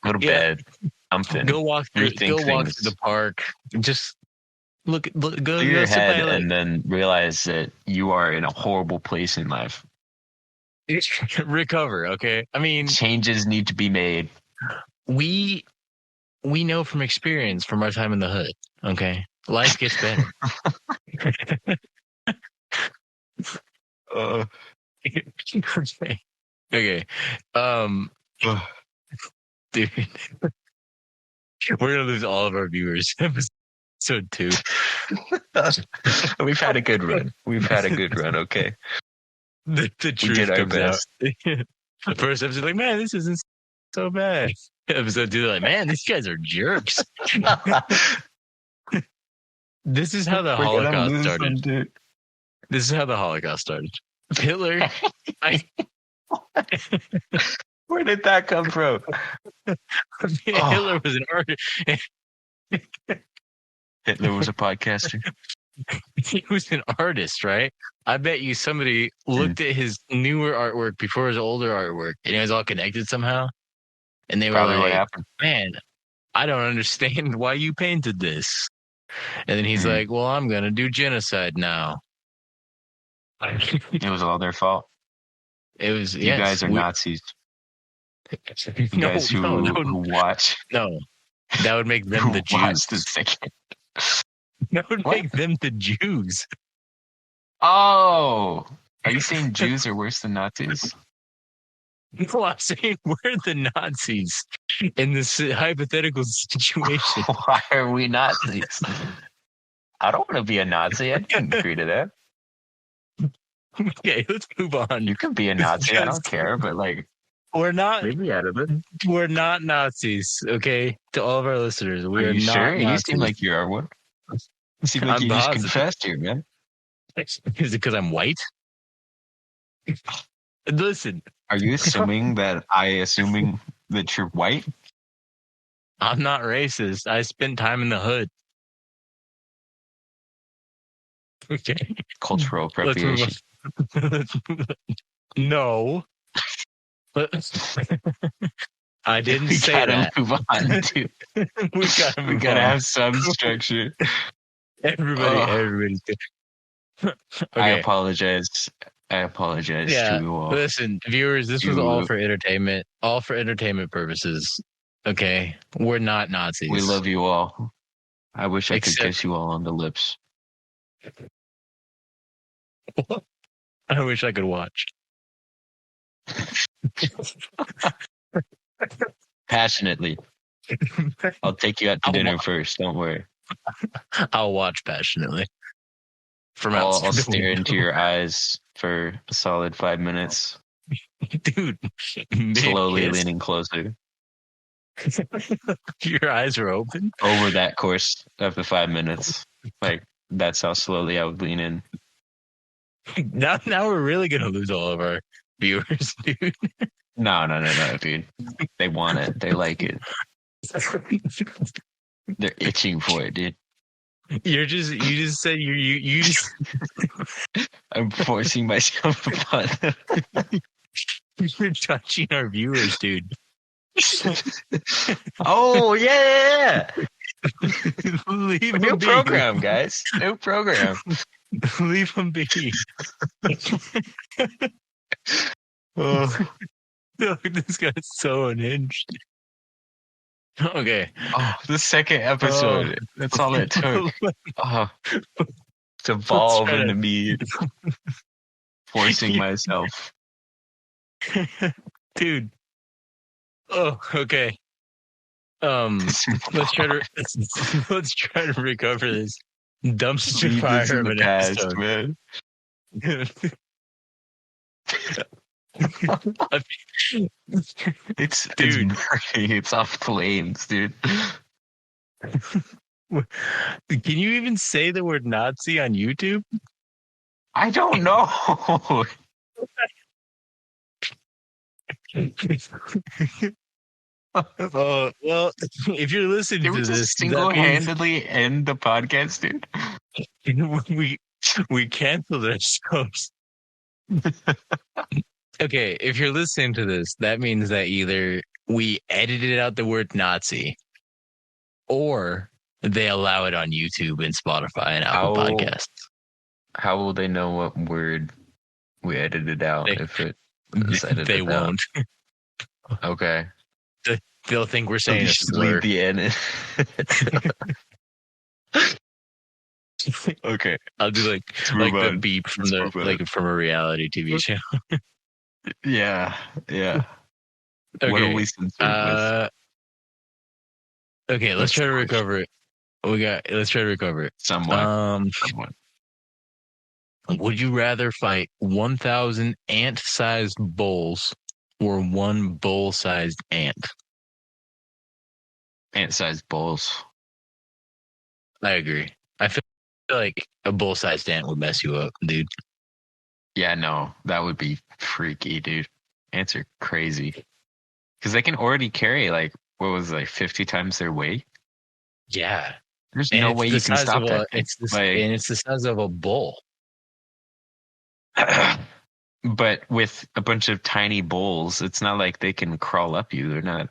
go to bed, something. Go walk through the park. Just look go clear your head and then realize that you are in a horrible place in life. Recover, okay? I mean, changes need to be made. We know from experience from our time in the hood, okay? Life gets better. Okay. Dude, we're gonna lose all of our viewers. Episode 2. We've had a good run. Okay. The truth comes out. The first episode, like, man, this isn't so bad. Episode 2, like, man, these guys are jerks. This is how the Holocaust started. This is how the Holocaust started. Hitler. Where did that come from? Hitler was an artist. Hitler was a podcaster. He was an artist, right? I bet you somebody looked at his newer artwork before his older artwork, and it was all connected somehow. And they were like, man, I don't understand why you painted this. And then he's like, well, I'm going to do genocide now. It was all their fault. It was, you guys are Nazis. You guys who watch. No, that would make them the Jews. That would make them the Jews. Oh, are you saying Jews are worse than Nazis? No, I'm saying we're the Nazis in this hypothetical situation. Why are we Nazis? I don't want to be a Nazi. I didn't agree to that. Okay, let's move on. You can be a Nazi. I don't care, but like, we're not. Leave me out of it. We're not Nazis. Okay, to all of our listeners, we are not. Sure? Nazis. You seem like you are one. You seem like you just confessed here, man. Is it because I'm white? Listen. Are you assuming that you're white? I'm not racist. I spent time in the hood. Okay. Cultural appropriation. No. I didn't say that. Move on, dude. we gotta have some structure. Everybody's good. Okay. I apologize to you all. Listen, viewers, this was all for entertainment. All for entertainment purposes. Okay? We're not Nazis. We love you all. I wish I could kiss you all on the lips. I wish I could watch. Passionately. I'll take you out to dinner first. Don't worry. I'll watch passionately. I'll stare into your eyes for a solid 5 minutes. Dude. Slowly leaning closer. Your eyes are open? Over that course of the 5 minutes. Like, that's how slowly I would lean in. Now we're really going to lose all of our viewers, dude. No, dude. They want it. They like it. They're itching for it, dude. You just said you just I'm forcing myself upon them. You're touching our viewers, dude. Oh yeah. Leave New program, guys. New program. Leave them be. Oh, this guy's so unhinged. Okay. Oh, the second episode. That's all it took. To evolve into me forcing myself. Dude. Oh, okay. Let's try to recover this dumpster fire of an episode, man. It's murky. It's off flames, dude. Can you even say the word Nazi on YouTube? I don't know. Well, if you're listening Can we to just this, single-handedly end the podcast, dude? we canceled ourselves. Okay, if you're listening to this, that means that either we edited out the word Nazi or they allow it on YouTube and Spotify and Apple Podcasts. How will they know what word we edited out if it is edited They out? won't. Okay. They'll think we're saying You a should slur. leave the end. Okay. I'll do like the beep from from a reality TV show. Yeah. Okay. What are we censored with? Okay, let's try to recover it. Let's try to recover it. Somewhat. Would you rather fight 1,000 ant-sized bulls or one bull-sized ant? Ant-sized bulls. I agree. I feel like a bull-sized ant would mess you up, dude. Yeah, no, that would be freaky, dude. Ants are crazy. Because they can already carry, 50 times their weight? Yeah. There's no way you can stop that. It's the size of a bull. But with a bunch of tiny bulls, it's not like they can crawl up you. They're not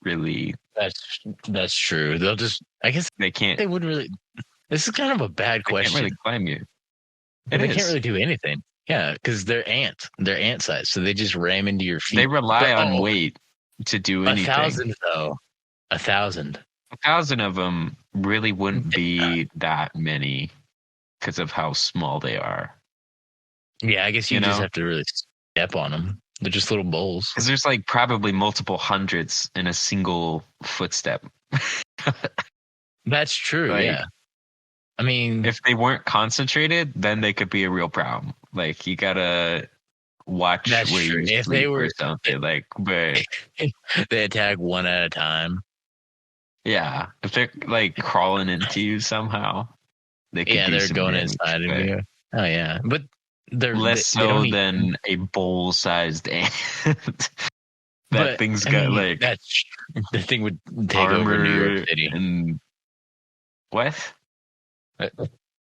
really. That's true. They'll just. I guess they can't. They wouldn't really. This is kind of a bad question. They can't really climb you. They can't really do anything. Yeah, because they're ant. They're ant size, so they just ram into your feet. They rely on weight to do anything. 1,000 though. 1,000. 1,000 of them really wouldn't be that many because of how small they are. Yeah, I guess you just have to really step on them. They're just little bowls. Because there's probably multiple hundreds in a single footstep. That's true. Yeah. I mean, if they weren't concentrated, then they could be a real problem. You gotta watch where you sleep. If they were or something, but they attack one at a time. Yeah, if they're crawling into you somehow, they could. Yeah, they're going inside of you. Oh yeah, but they're less so than a bowl-sized ant. Thing's got the thing would take over New York City. And what?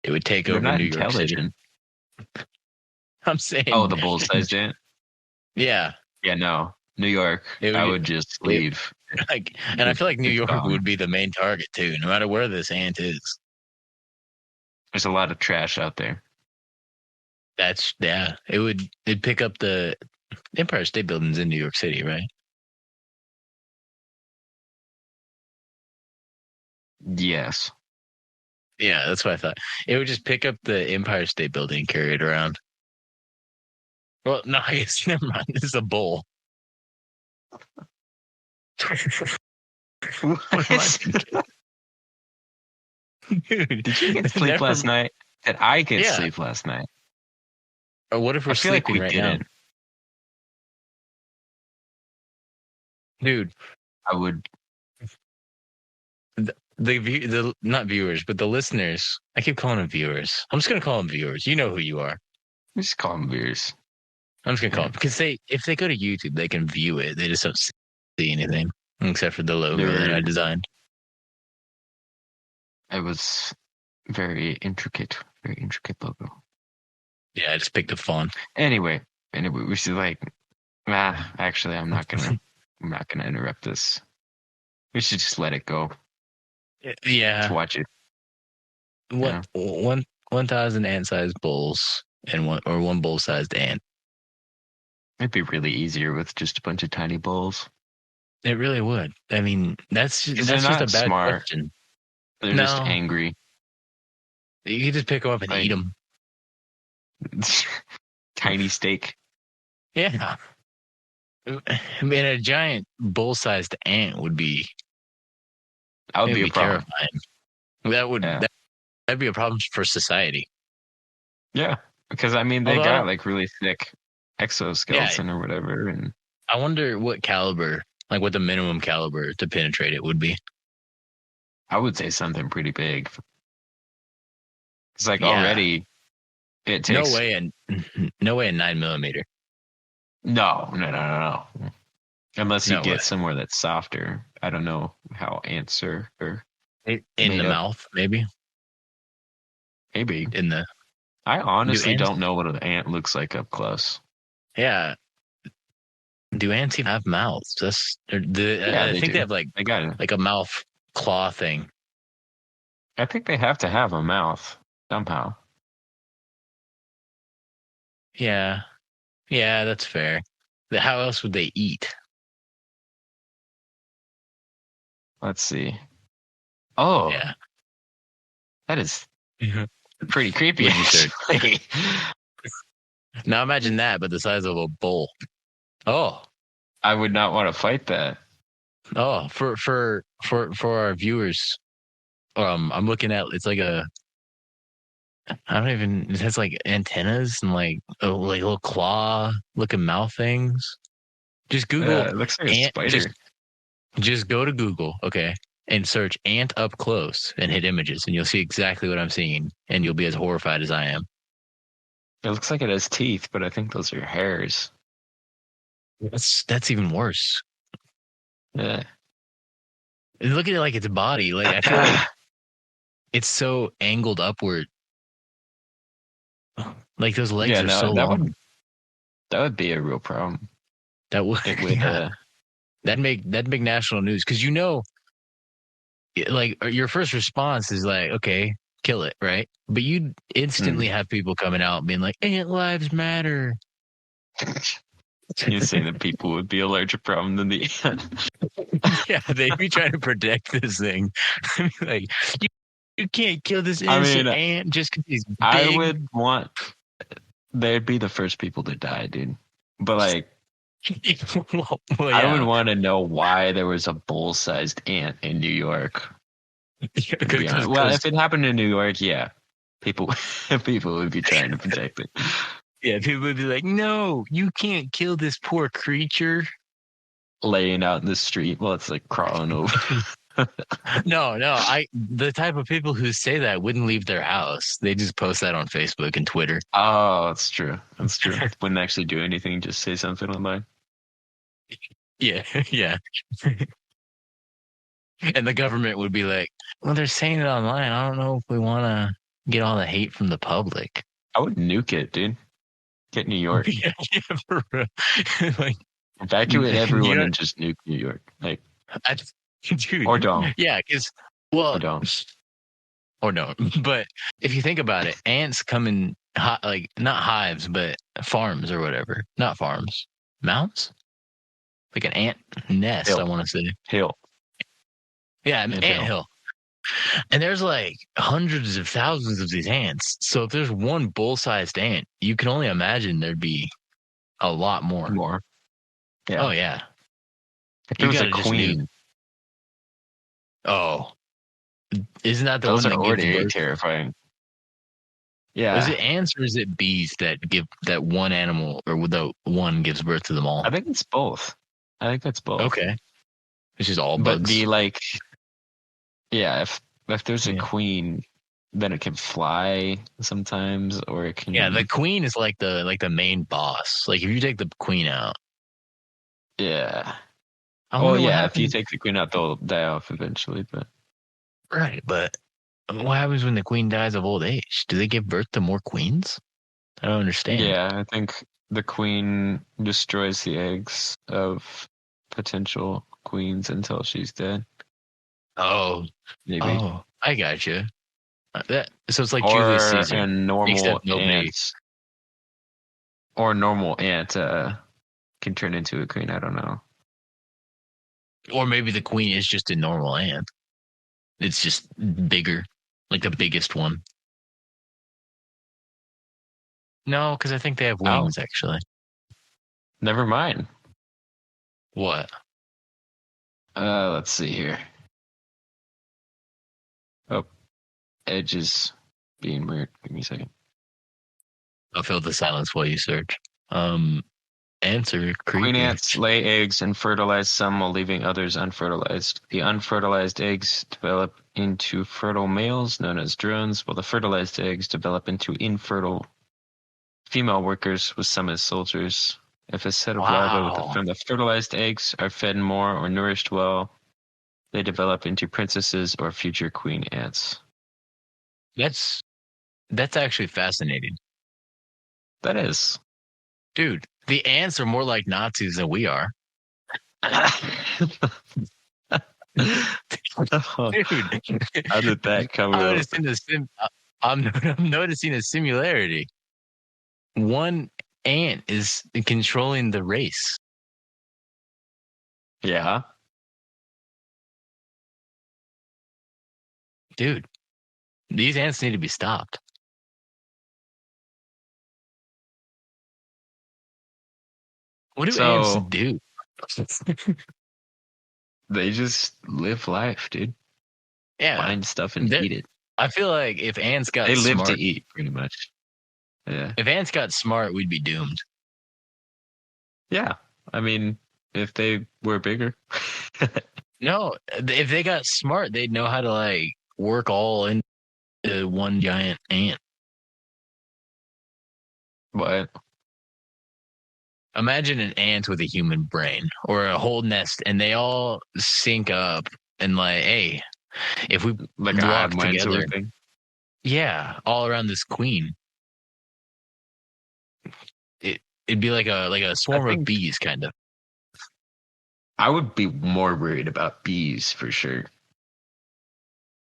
It would take over New York City. I'm saying. Oh, the bull-sized ant. Yeah. Yeah. No, New York. I would just leave. And I feel like New York would be the main target too, no matter where this ant is. There's a lot of trash out there. It'd pick up the Empire State Building's in New York City, right? Yes. Yeah, that's what I thought. It would just pick up the Empire State Building and carry it around. Well, no, I guess never mind. This is a bull. Dude, did you get sleep last night? Did I get sleep last night? Or what if we're sleeping right now? Dude, I would. The not viewers, but the listeners. I keep calling them viewers. I'm just gonna call them viewers. You know who you are. Just call them viewers. I'm just gonna call them because if they go to YouTube, they can view it. They just don't see anything except for the logo that I designed. It was very intricate logo. Yeah, I just picked a font. Anyway, we should actually, I'm not gonna interrupt this. We should just let it go. Yeah. Just watch it. 1,000 ant-sized bulls and one bull-sized ant. It'd be really easier with just a bunch of tiny bulls. It really would. I mean, that's just a bad question. They're just angry. You could just pick them up and eat them. Tiny steak. Yeah. I mean, a giant bull-sized ant would be. That would be a problem. Terrifying. That'd be a problem for society. Yeah, because they got really thick exoskeleton or whatever, and I wonder what caliber, what the minimum caliber to penetrate it would be. I would say something pretty big. It's already it takes no way a 9mm. No. Unless you No get way. somewhere that's softer. I don't know how ants are In made the up. mouth, maybe. Maybe. In the I do honestly ants? don't know what an ant looks like up close. Yeah. Do ants even have mouths? Yeah, I they think they do. have They got it. like a mouth claw thing. I think they have to have a mouth somehow. Yeah. Yeah, that's fair. How else would they eat? Let's see. Oh, Yeah. that is Mhm. pretty creepy, What'd you say? actually. Now imagine that, but the size of a bull. Oh, I would not want to fight that. oh, for our viewers, I'm looking at it's like I don't even it has like antennas and like little claw looking mouth things. Just Yeah, Google it looks like a ant. spider. Just go to Google, okay, and search ant up close and hit images, and you'll see exactly what I'm seeing, and you'll be as horrified as I am. It looks like it has teeth, but I think those are hairs. That's even worse. Yeah. And look at it like its body. Like I feel like it's so angled upward. Like those legs Yeah, are no, so long. that would be a real problem. That would, It would yeah, that'd make national news because like your first response is like, okay, kill it, right? But you'd instantly have people coming out being like, ant lives matter. you say that people would be a larger problem than the ant. Yeah, they'd be trying to protect this thing. I mean, like, you can't kill this I innocent mean, ant just because he's big. I would want they'd be the first people to die, dude. But like, Well, I would yeah. want to know why there was a bull-sized ant in New York. To be honest. Well, if it happened in New York, yeah, people would be trying to protect it. Yeah, people would be like, no, you can't kill this poor creature. Laying out in the street while it's like crawling over. No, the type of people who say that wouldn't leave their house. They just post that on Facebook and Twitter. Oh, that's true. That's true. Wouldn't actually do anything, just say something online. Yeah, yeah. And the government would be like, well, they're saying it online. I don't know if we want to get all the hate from the public. I would nuke it, dude. Get New York. Yeah, for real. Like, Evacuate everyone and just nuke New York. Like, dude. or don't. Yeah, because, well, Or don't. Or don't. But if you think about it, ants come in, like, not hives, but farms or whatever. Not farms. Mounds? Like an ant nest, Hill. I want to say. Hill. Yeah, an ant hill. And there's like hundreds of thousands of these ants. So if there's one bull-sized ant, you can only imagine there'd be a lot more. More. Yeah. Oh, yeah. If there was a queen. Oh. Isn't that the Those one are that already gives birth? Terrifying. Yeah. Is it ants or is it bees that give that one animal or the one gives birth to them all? I think it's both. I think that's both. Okay. It's just all bugs. But if there's a queen, then it can fly sometimes, or it can. Yeah, the queen is like the main boss. Like if you take the queen out. Yeah. Oh yeah, if you take the queen out, they'll die off eventually. But right, but what happens when the queen dies of old age? Do they give birth to more queens? I don't understand. Yeah, I think the queen destroys the eggs of potential queens until she's dead. Oh, maybe. Oh, I got you. So it's like Julius Caesar. A normal ant, or a normal ant can turn into a queen. I don't know. Or maybe the queen is just a normal ant. It's just bigger, like the biggest one. No, because I think they have wings, actually. Never mind. What? Let's see here. Oh, Edge is being weird. Give me a second. I'll fill the silence while you search. Answer creepy. Queen ants lay eggs and fertilize some while leaving others unfertilized. The unfertilized eggs develop into fertile males known as drones, while the fertilized eggs develop into infertile female workers with some as soldiers. If a set of larvae from the fertilized eggs are fed more or nourished well, they develop into princesses or future queen ants. That's actually fascinating. That is. Dude, the ants are more like Nazis than we are. Dude. How did that come up? I'm noticing a similarity. One ant is controlling the race. Yeah. Dude, these ants need to be stopped. What do ants do? They just live life, dude. Yeah. Find stuff and eat it. I feel like if ants got smart... They live smart, to eat, pretty much. Yeah. If ants got smart, we'd be doomed. Yeah. I mean, if they were bigger. No, if they got smart, they'd know how to, like, work all into one giant ant. What? Imagine an ant with a human brain or a whole nest, and they all sync up and, like, hey, if we like walk together, sort of thing. Yeah, all around this queen, it'd be like a swarm of bees, kind of. I would be more worried about bees for sure.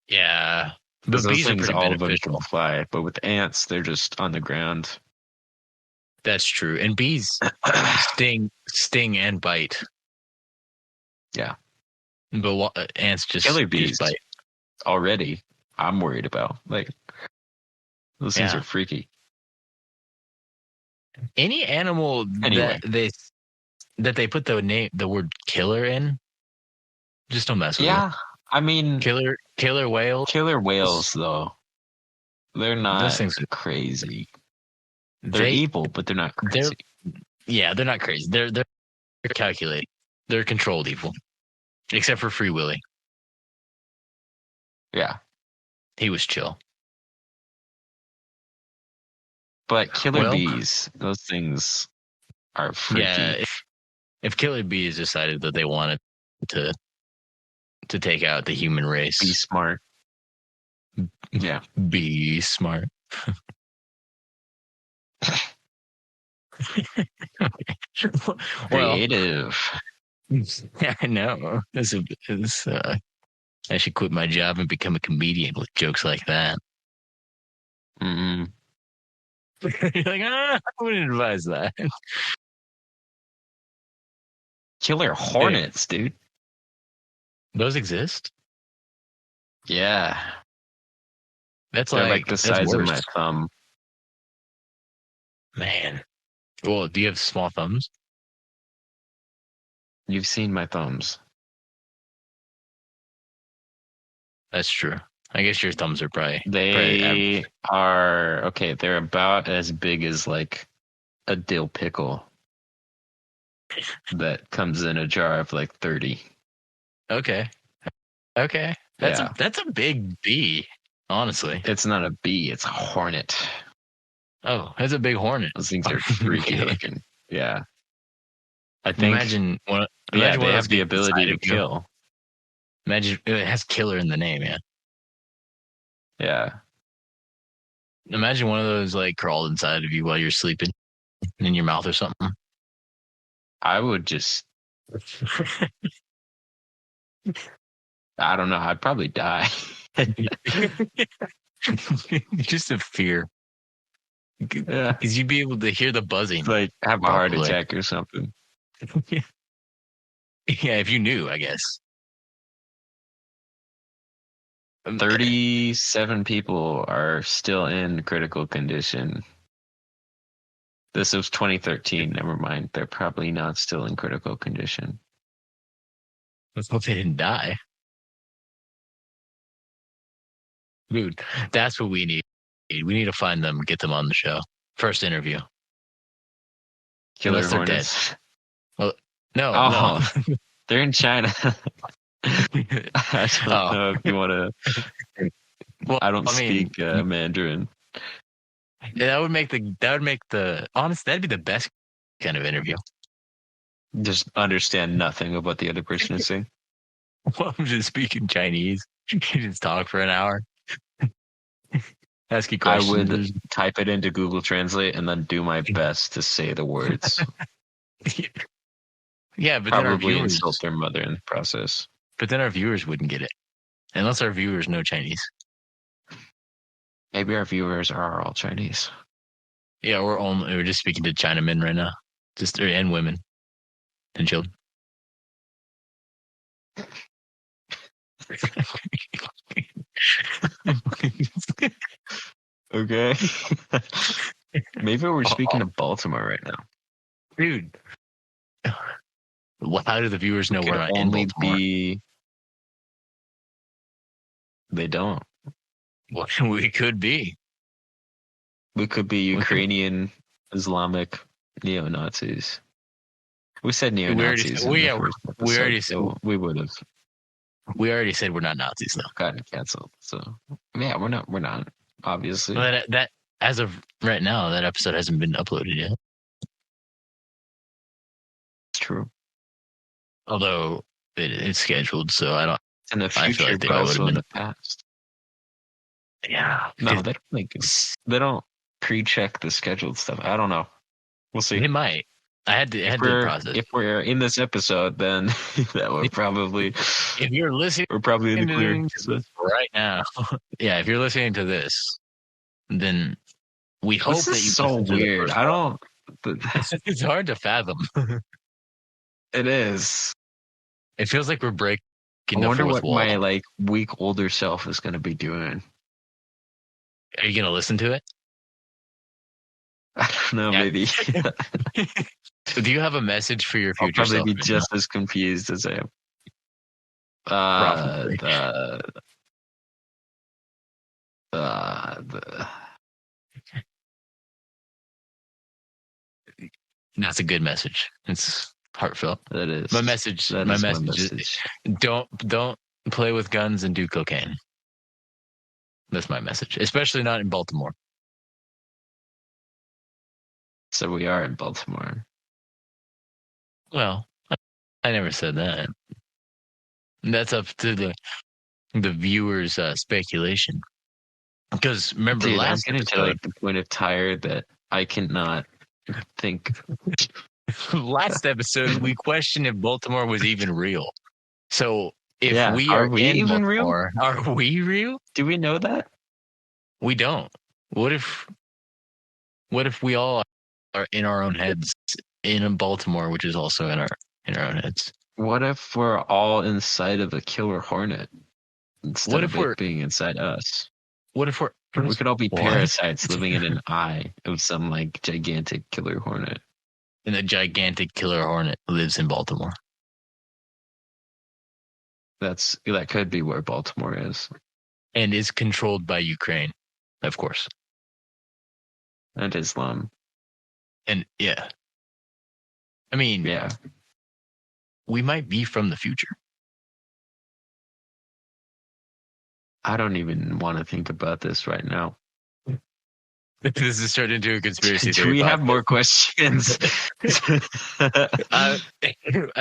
Yeah, but bees are pretty beneficial. Of them can fly, but with ants, they're just on the ground. That's true, and bees sting and bite. Yeah, but ants just killer bees bite. Already, I'm worried about. Like, those things are freaky. Any animal that they put the word killer in, just don't mess with it. Yeah, I mean, killer whale. Killer whales, though, they're not those things are crazy. They're evil, but they're not crazy. They're not crazy. They're calculated. They're controlled evil, except for Free Willy. Yeah, he was chill. But killer bees, those things are freaky. Yeah, if killer bees decided that they wanted to take out the human race, be smart. Yeah, be smart. Creative. Yeah, I know. I should quit my job and become a comedian with jokes like that. Mm-hmm. You're like, I wouldn't advise that. Killer hornets, dude. Those exist? Yeah. They're like the size of my thumb. Man. Well, do you have small thumbs? You've seen my thumbs. That's true. I guess your thumbs are probably... They are... Okay, they're about as big as, like, a dill pickle that comes in a jar of, like, 30. Okay. That's a big bee, honestly. It's not a bee. It's a hornet. Oh, that's a big hornet. Those things are freaky looking. Yeah. I think... Imagine they have the ability to kill. Imagine... It has killer in the name, yeah. Yeah. Imagine one of those, like, crawled inside of you while you're sleeping in your mouth or something. I would just... I don't know. I'd probably die. Just a fear. Yeah. Because you'd be able to hear the buzzing. Like, have a heart attack or something. Yeah, if you knew, I guess. 37 people are still in critical condition. This was 2013. Never mind. They're probably not still in critical condition. Let's hope they didn't die. Dude, that's what we need. We need to find them, get them on the show. First interview. Killer hornets. Dead. Well, no. They're in China. I don't know if you want to. Well, I don't speak Mandarin. That would make the honest. That'd be the best kind of interview. Just understand nothing of what the other person is saying. Well, I'm just speaking Chinese. You just talk for an hour. Ask you questions. I would type it into Google Translate and then do my best to say the words. Yeah, but probably then our viewers insult their mother in the process. But then our viewers wouldn't get it, unless our viewers know Chinese. Maybe our viewers are all Chinese. Yeah, we're just speaking to Chinamen right now, and women and children. Okay. Maybe we're speaking to Baltimore right now. Dude. Well, how do the viewers know we're not in Baltimore? They don't. Well, we could be. We could be Ukrainian Islamic neo-Nazis. We said neo-Nazis. We already said we would have. We already said we're not Nazis, though. Gotten canceled. So yeah, we're not. Obviously, but that as of right now, that episode hasn't been uploaded yet. It's true. Although it's scheduled, so I don't. It's in the future, but also in the past. Yeah. No, they don't pre-check the scheduled stuff. I don't know. We'll see. They might. I had to process. If we're in this episode, then that would probably. If you're listening, we're probably in the clear right now. Yeah, if you're listening to this, then we hope that you. So weird. I don't. It's hard to fathom. It is. It feels like we're breaking. I wonder what my week older self is going to be doing. Are you going to listen to it? I don't know. Maybe. Do you have a message for your future I'll probably self? Be just as confused as I am. That's a good message. It's heartfelt. That is. My message is don't play with guns and do cocaine. That's my message, especially not in Baltimore. So we are in Baltimore. Well, I never said that. That's up to the viewers' speculation. Because remember, last I'm getting to the point of tired that I cannot think. Last episode, we questioned if Baltimore was even real. So if we are we in even Baltimore, real? Are we real? Do we know that? We don't. What if we all are in our own heads in Baltimore, which is also in our own heads? What if we're all inside of a killer hornet instead of it being inside us? What if we could all be parasites living in an eye of some gigantic killer hornet? And the gigantic killer hornet lives in Baltimore. That could be where Baltimore is. And is controlled by Ukraine, of course. And Islam. And yeah. I mean, yeah. We might be from the future. I don't even want to think about this right now. This is turned into a conspiracy theory. Do we have more questions? I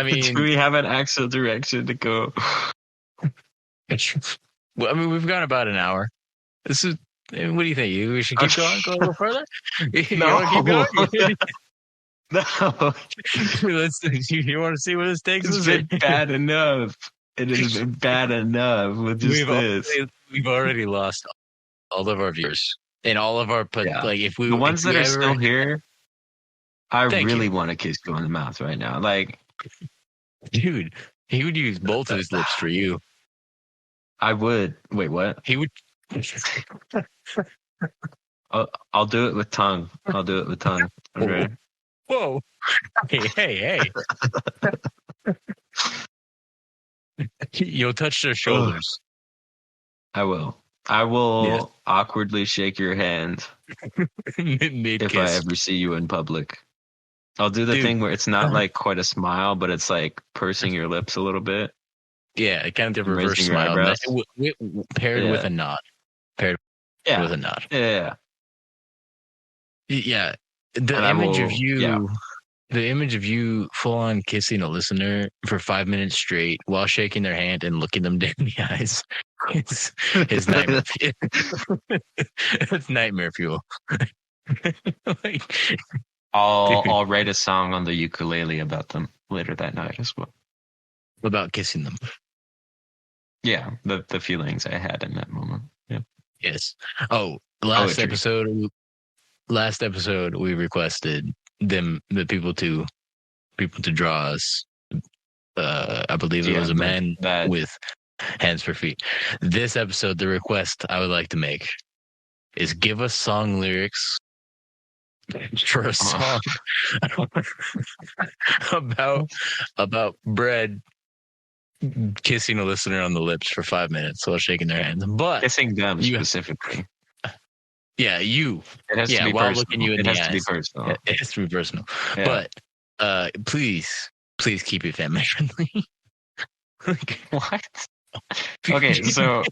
mean, do we have an actual direction to go? Well, I mean, we've gone about an hour. What do you think? We should keep going? Go a little further? No. Keep going? No. You want to see where this takes us? It's been bad enough. It has been bad enough with just this. We've already lost all of our viewers. And all of our, if we the ones that are still here, I really want to kiss you on the mouth right now. Dude, he would use both of his lips for you. I would. Wait, what? He would. I'll do it with tongue. Okay. Whoa. Hey. You'll touch their shoulders. I will. Awkwardly shake your hand if I ever see you in public. I'll do the thing where it's not quite a smile, but it's pursing your lips a little bit. Yeah, kind of the reverse smile. Paired with a nod. With a nod. Yeah. Yeah. The image of you The image of you full on kissing a listener for 5 minutes straight while shaking their hand and looking them dead in the eyes is nightmare. It's nightmare fuel. Like, I'll write a song on the ukulele about them later that night as well. About kissing them. Yeah, the feelings I had in that moment. Yeah. Yes. Oh, last episode we requested the people to draw us. I believe it was a man with hands for feet. This episode, the request I would like to make is give us song lyrics for a song about bread kissing a listener on the lips for 5 minutes while shaking their hands. But kissing them specifically. Yeah, you. It has to be while personal. looking you in it the has eyes. to be personal. It has to be personal. Yeah. But please keep it family friendly. What? Okay, so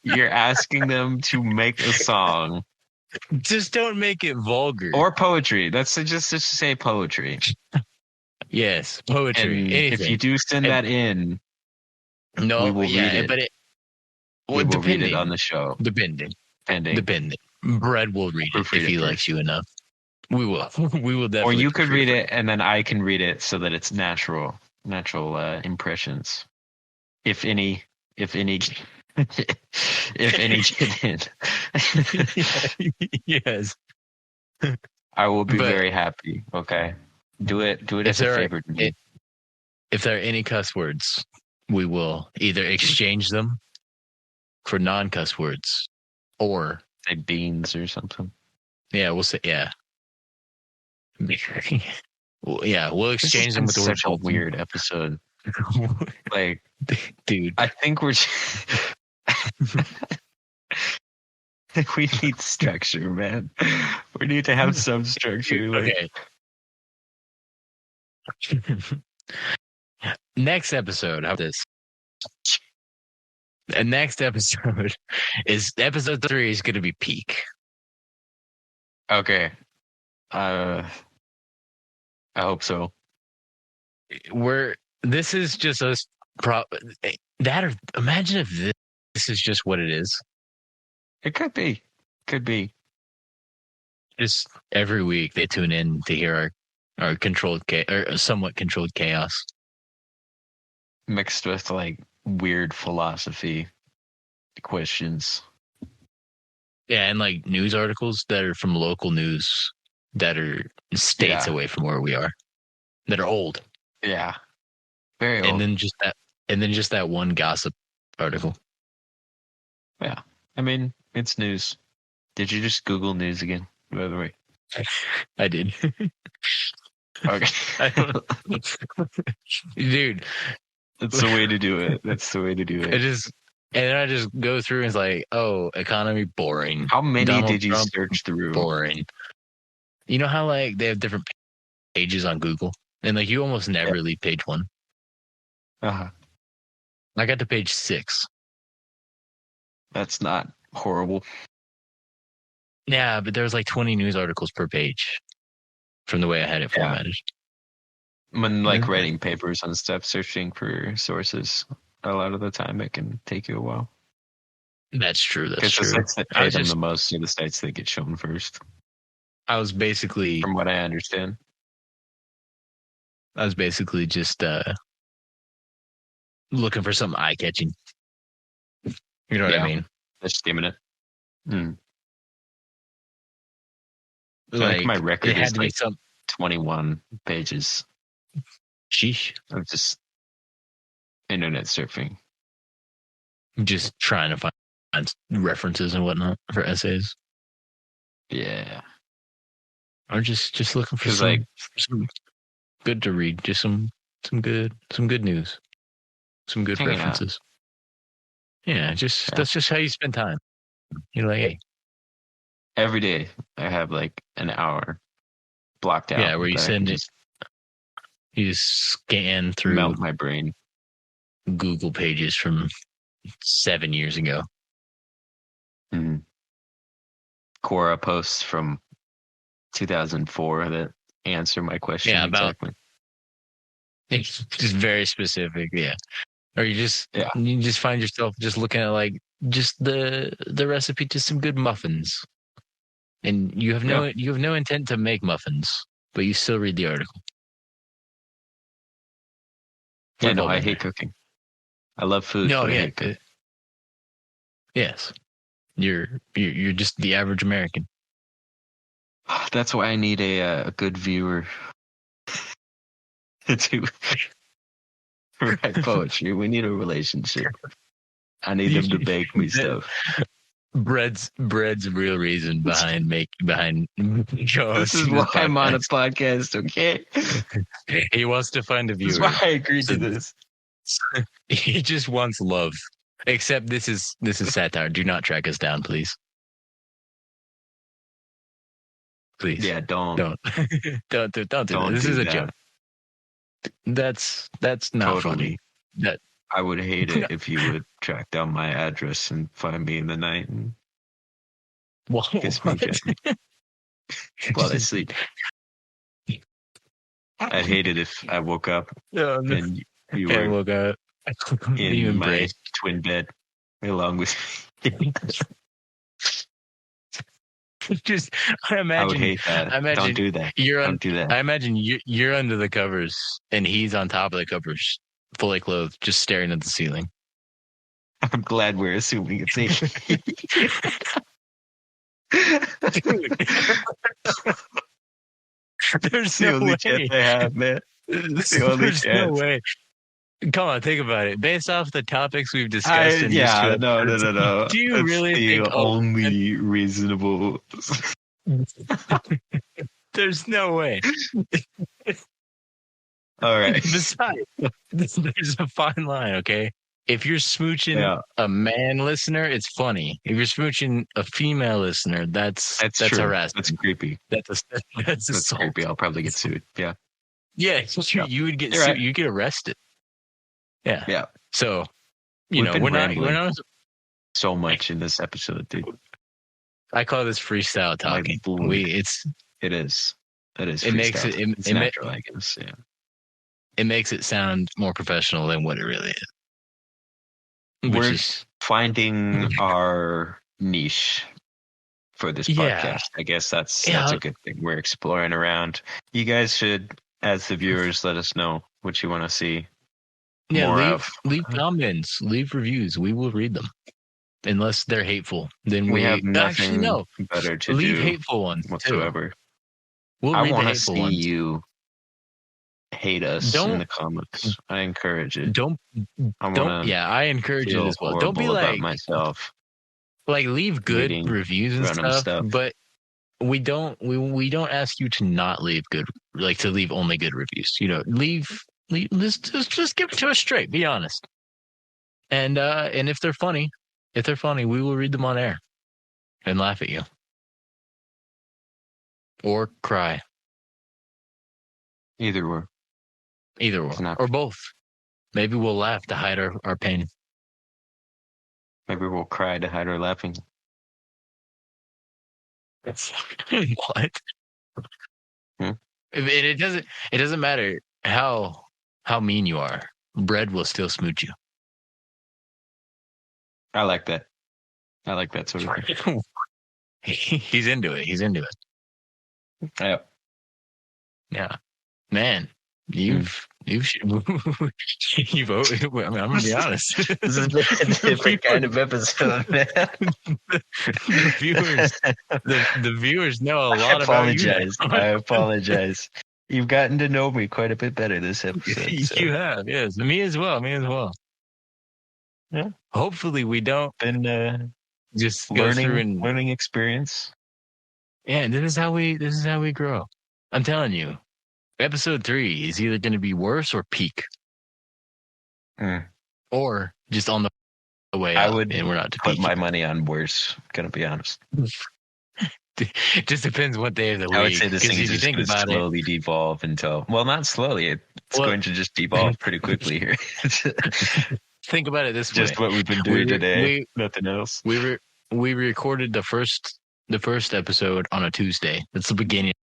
you're asking them to make a song. Just don't make it vulgar. Or poetry. That's just say poetry. Yes, poetry. And anything. if you do send that in, no, we will read it. But we will read it on the show. Depending. Depending. Brett will read it if he likes you enough. We will. We will definitely. Or you could read it and then I can read it so that it's natural impressions. If any get in. Yes. I will be very happy. Okay. Do it as a favor to me. If there are any cuss words, we will either exchange them for non-cuss words or say beans or something. Yeah, we'll say yeah, we'll exchange them with the word. Such a weird episode. Like, dude, I think we need structure, man. We need to have some structure. Okay. Next episode. How about this? The next episode is episode 3 is going to be peak. Okay. I hope so. This is just us. Imagine if this is just what it is. It could be. Just every week they tune in to hear our controlled or somewhat controlled chaos, mixed with like weird philosophy questions. Yeah, and like news articles that are from local news that are states away from where we are, that are old. Yeah, very old. And then just that one gossip article. Yeah, I mean it's news. Did you just Google news again? By the way, I did. Okay, dude, that's the way to do it. And then I just go through and it's like, oh, economy, boring. How many Donald did you Trump, search through? Boring. You know how like they have different pages on Google, and like you almost never leave page 1. Uh-huh. I got to page 6. That's not horrible. Yeah, but there was like 20 news articles per page from the way I had it formatted. When like writing papers and stuff, searching for sources, a lot of the time it can take you a while. That's true. Because the sites that pay them the most are the sites that get shown first. I was basically, from what I understand, just looking for something eye-catching. You know what I mean? Just skimming it. Like my record is like be some 21 pages. Sheesh. Of just internet surfing. Just trying to find references and whatnot for essays. Yeah. Or just looking for some good to read. Just some good news. Some good references. Yeah, that's just how you spend time. You're like, hey. Every day I have like an hour blocked out. Yeah, where you send it. You scan through. Melt my brain. Google pages from 7 years ago. Quora posts from 2004 that answer my question exactly. It's just very specific, yeah. Or you just find yourself just looking at like just the recipe to some good muffins, and you have no intent to make muffins, but you still read the article. Yeah, no, I hate cooking. I love food, but I hate cooking. Yes, you're just the average American. That's why I need a good viewer to write poetry. We need a relationship. I need them to bake me stuff. Bread's real reason behind This is why I'm on a podcast, okay? He wants to find a viewer. This is why I agreed to this. He just wants love. Except this is satire. Do not track us down, please. Please. Yeah, don't do that. This is a joke. That's not funny. That I would hate it if you would track down my address and find me in the night and kiss me gently while I sleep. I'd hate it if I woke up and you were in my twin bed along with me. Just, I would hate that. Don't do that. Don't do that. I imagine you're under the covers and he's on top of the covers, fully clothed, just staring at the ceiling. I'm glad we're assuming it's me. There's the no only way. chance I have, man. There's no way. Come on, think about it. Based off the topics we've discussed, no. Do you really think the only reasonable? There's no way. All right. Besides, there's a fine line, okay? If you're smooching a man listener, it's funny. If you're smooching a female listener, that's harassment. That's creepy. That's assault. Creepy. I'll probably get sued. Yeah. Yeah, it's true. You would get sued. You get arrested. Yeah. Yeah. So, we're not so much in this episode, dude. I call this freestyle talking. It is. It makes it. It's natural, I guess. Yeah. It makes it sound more professional than what it really is. We're finding our niche for this podcast. I guess that's a good thing. We're exploring around. You guys should, as the viewers, let us know what you want to see. Yeah, leave comments, leave reviews. We will read them, unless they're hateful. Then we have nothing better to leave do hateful ones whatsoever. We'll I want to see you hate us in the comments. I encourage it. I encourage it as well. Don't be like myself. Like leave good reviews and stuff, but we don't ask you to not leave good, like to leave only good reviews. Just give it to us straight. Be honest. And if they're funny, we will read them on air and laugh at you or cry. Either or, or both. Maybe we'll laugh to hide our pain. Maybe we'll cry to hide our laughing. What? It doesn't matter how mean you are. Bread will still smooch you. I like that. I like that sort of thing. He's into it. Yeah. Yeah. Man, you've I'm gonna be honest. This is a different kind of episode, man. The viewers know a lot about you. I apologize. You've gotten to know me quite a bit better this episode. So. You have, yes. Me as well. Yeah. Hopefully we don't just go through and learning experience. Yeah, and this is how we grow. I'm telling you. Episode 3 is either going to be worse or peak. Or just on the way I up, would and we're not to put peak. my money on worse, gonna be honest. It just depends what day of the week. I would say this thing is just going to slowly devolve until... Well, not slowly. It's going to just devolve pretty quickly here. Think about it this way. Just what we've been doing today. Nothing else. We recorded the first episode on a Tuesday. That's the beginning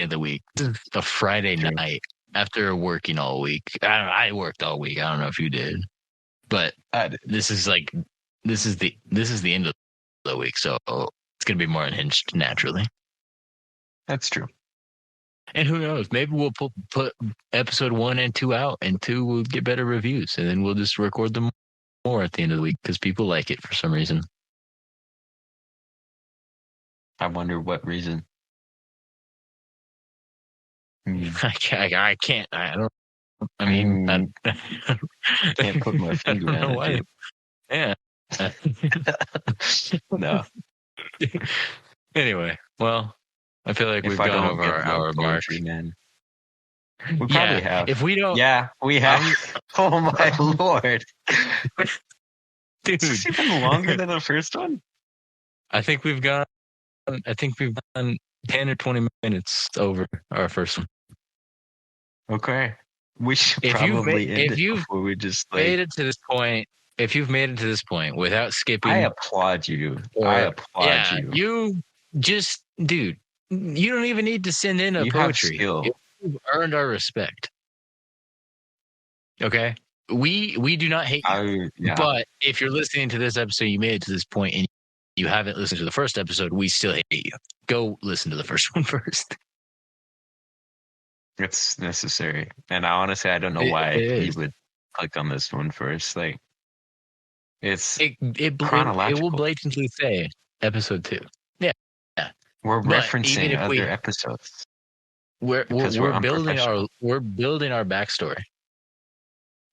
of the week. This is a Friday night after working all week. I worked all week. I don't know if you did, but this is the end of the week, so it's gonna be more unhinged naturally. That's true. And who knows? Maybe we'll put episode 1 and 2 out, and 2 will get better reviews, and then we'll just record them more at the end of the week because people like it for some reason. I wonder what reason. I can't. I don't. I can't put my finger on it. Yeah. No. Anyway, well, I feel like we've gone over our hour mark, man. We probably have. If we don't, yeah, we have. Oh my lord, dude, is this even longer than the first one? I think we've gone 10 or 20 minutes over our first one. Okay, we should probably end it before we just made it to this point. If you've made it to this point without skipping, I applaud you. You. You just, dude, you don't even need to send in a poetry. You've earned our respect. Okay? We do not hate you. But if you're listening to this episode, you made it to this point and you haven't listened to the first episode, we still hate you. Go listen to the first one first. It's necessary. And honestly, I don't know why you would click on this one first. Like, it chronological. It will blatantly say episode 2. Yeah. We're referencing other episodes. We're building our backstory.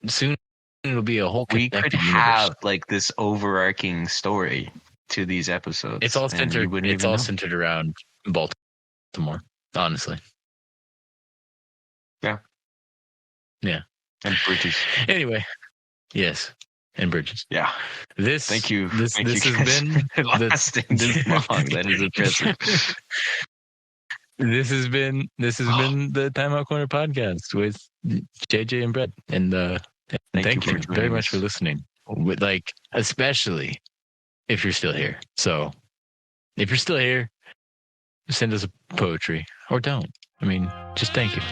Soon it'll be a whole. We could have like this overarching story to these episodes. It's all centered. It's all centered around Baltimore. Honestly. Yeah. Yeah. And bridges. Anyway, yes. And bridges. Yeah. Thank you. This has been lasting this long. That is impressive. This has been the Timeout Corner Podcast with JJ and Brett. And thank you very much for listening. Especially if you're still here. So if you're still here, send us a poetry or don't. I mean, just thank you.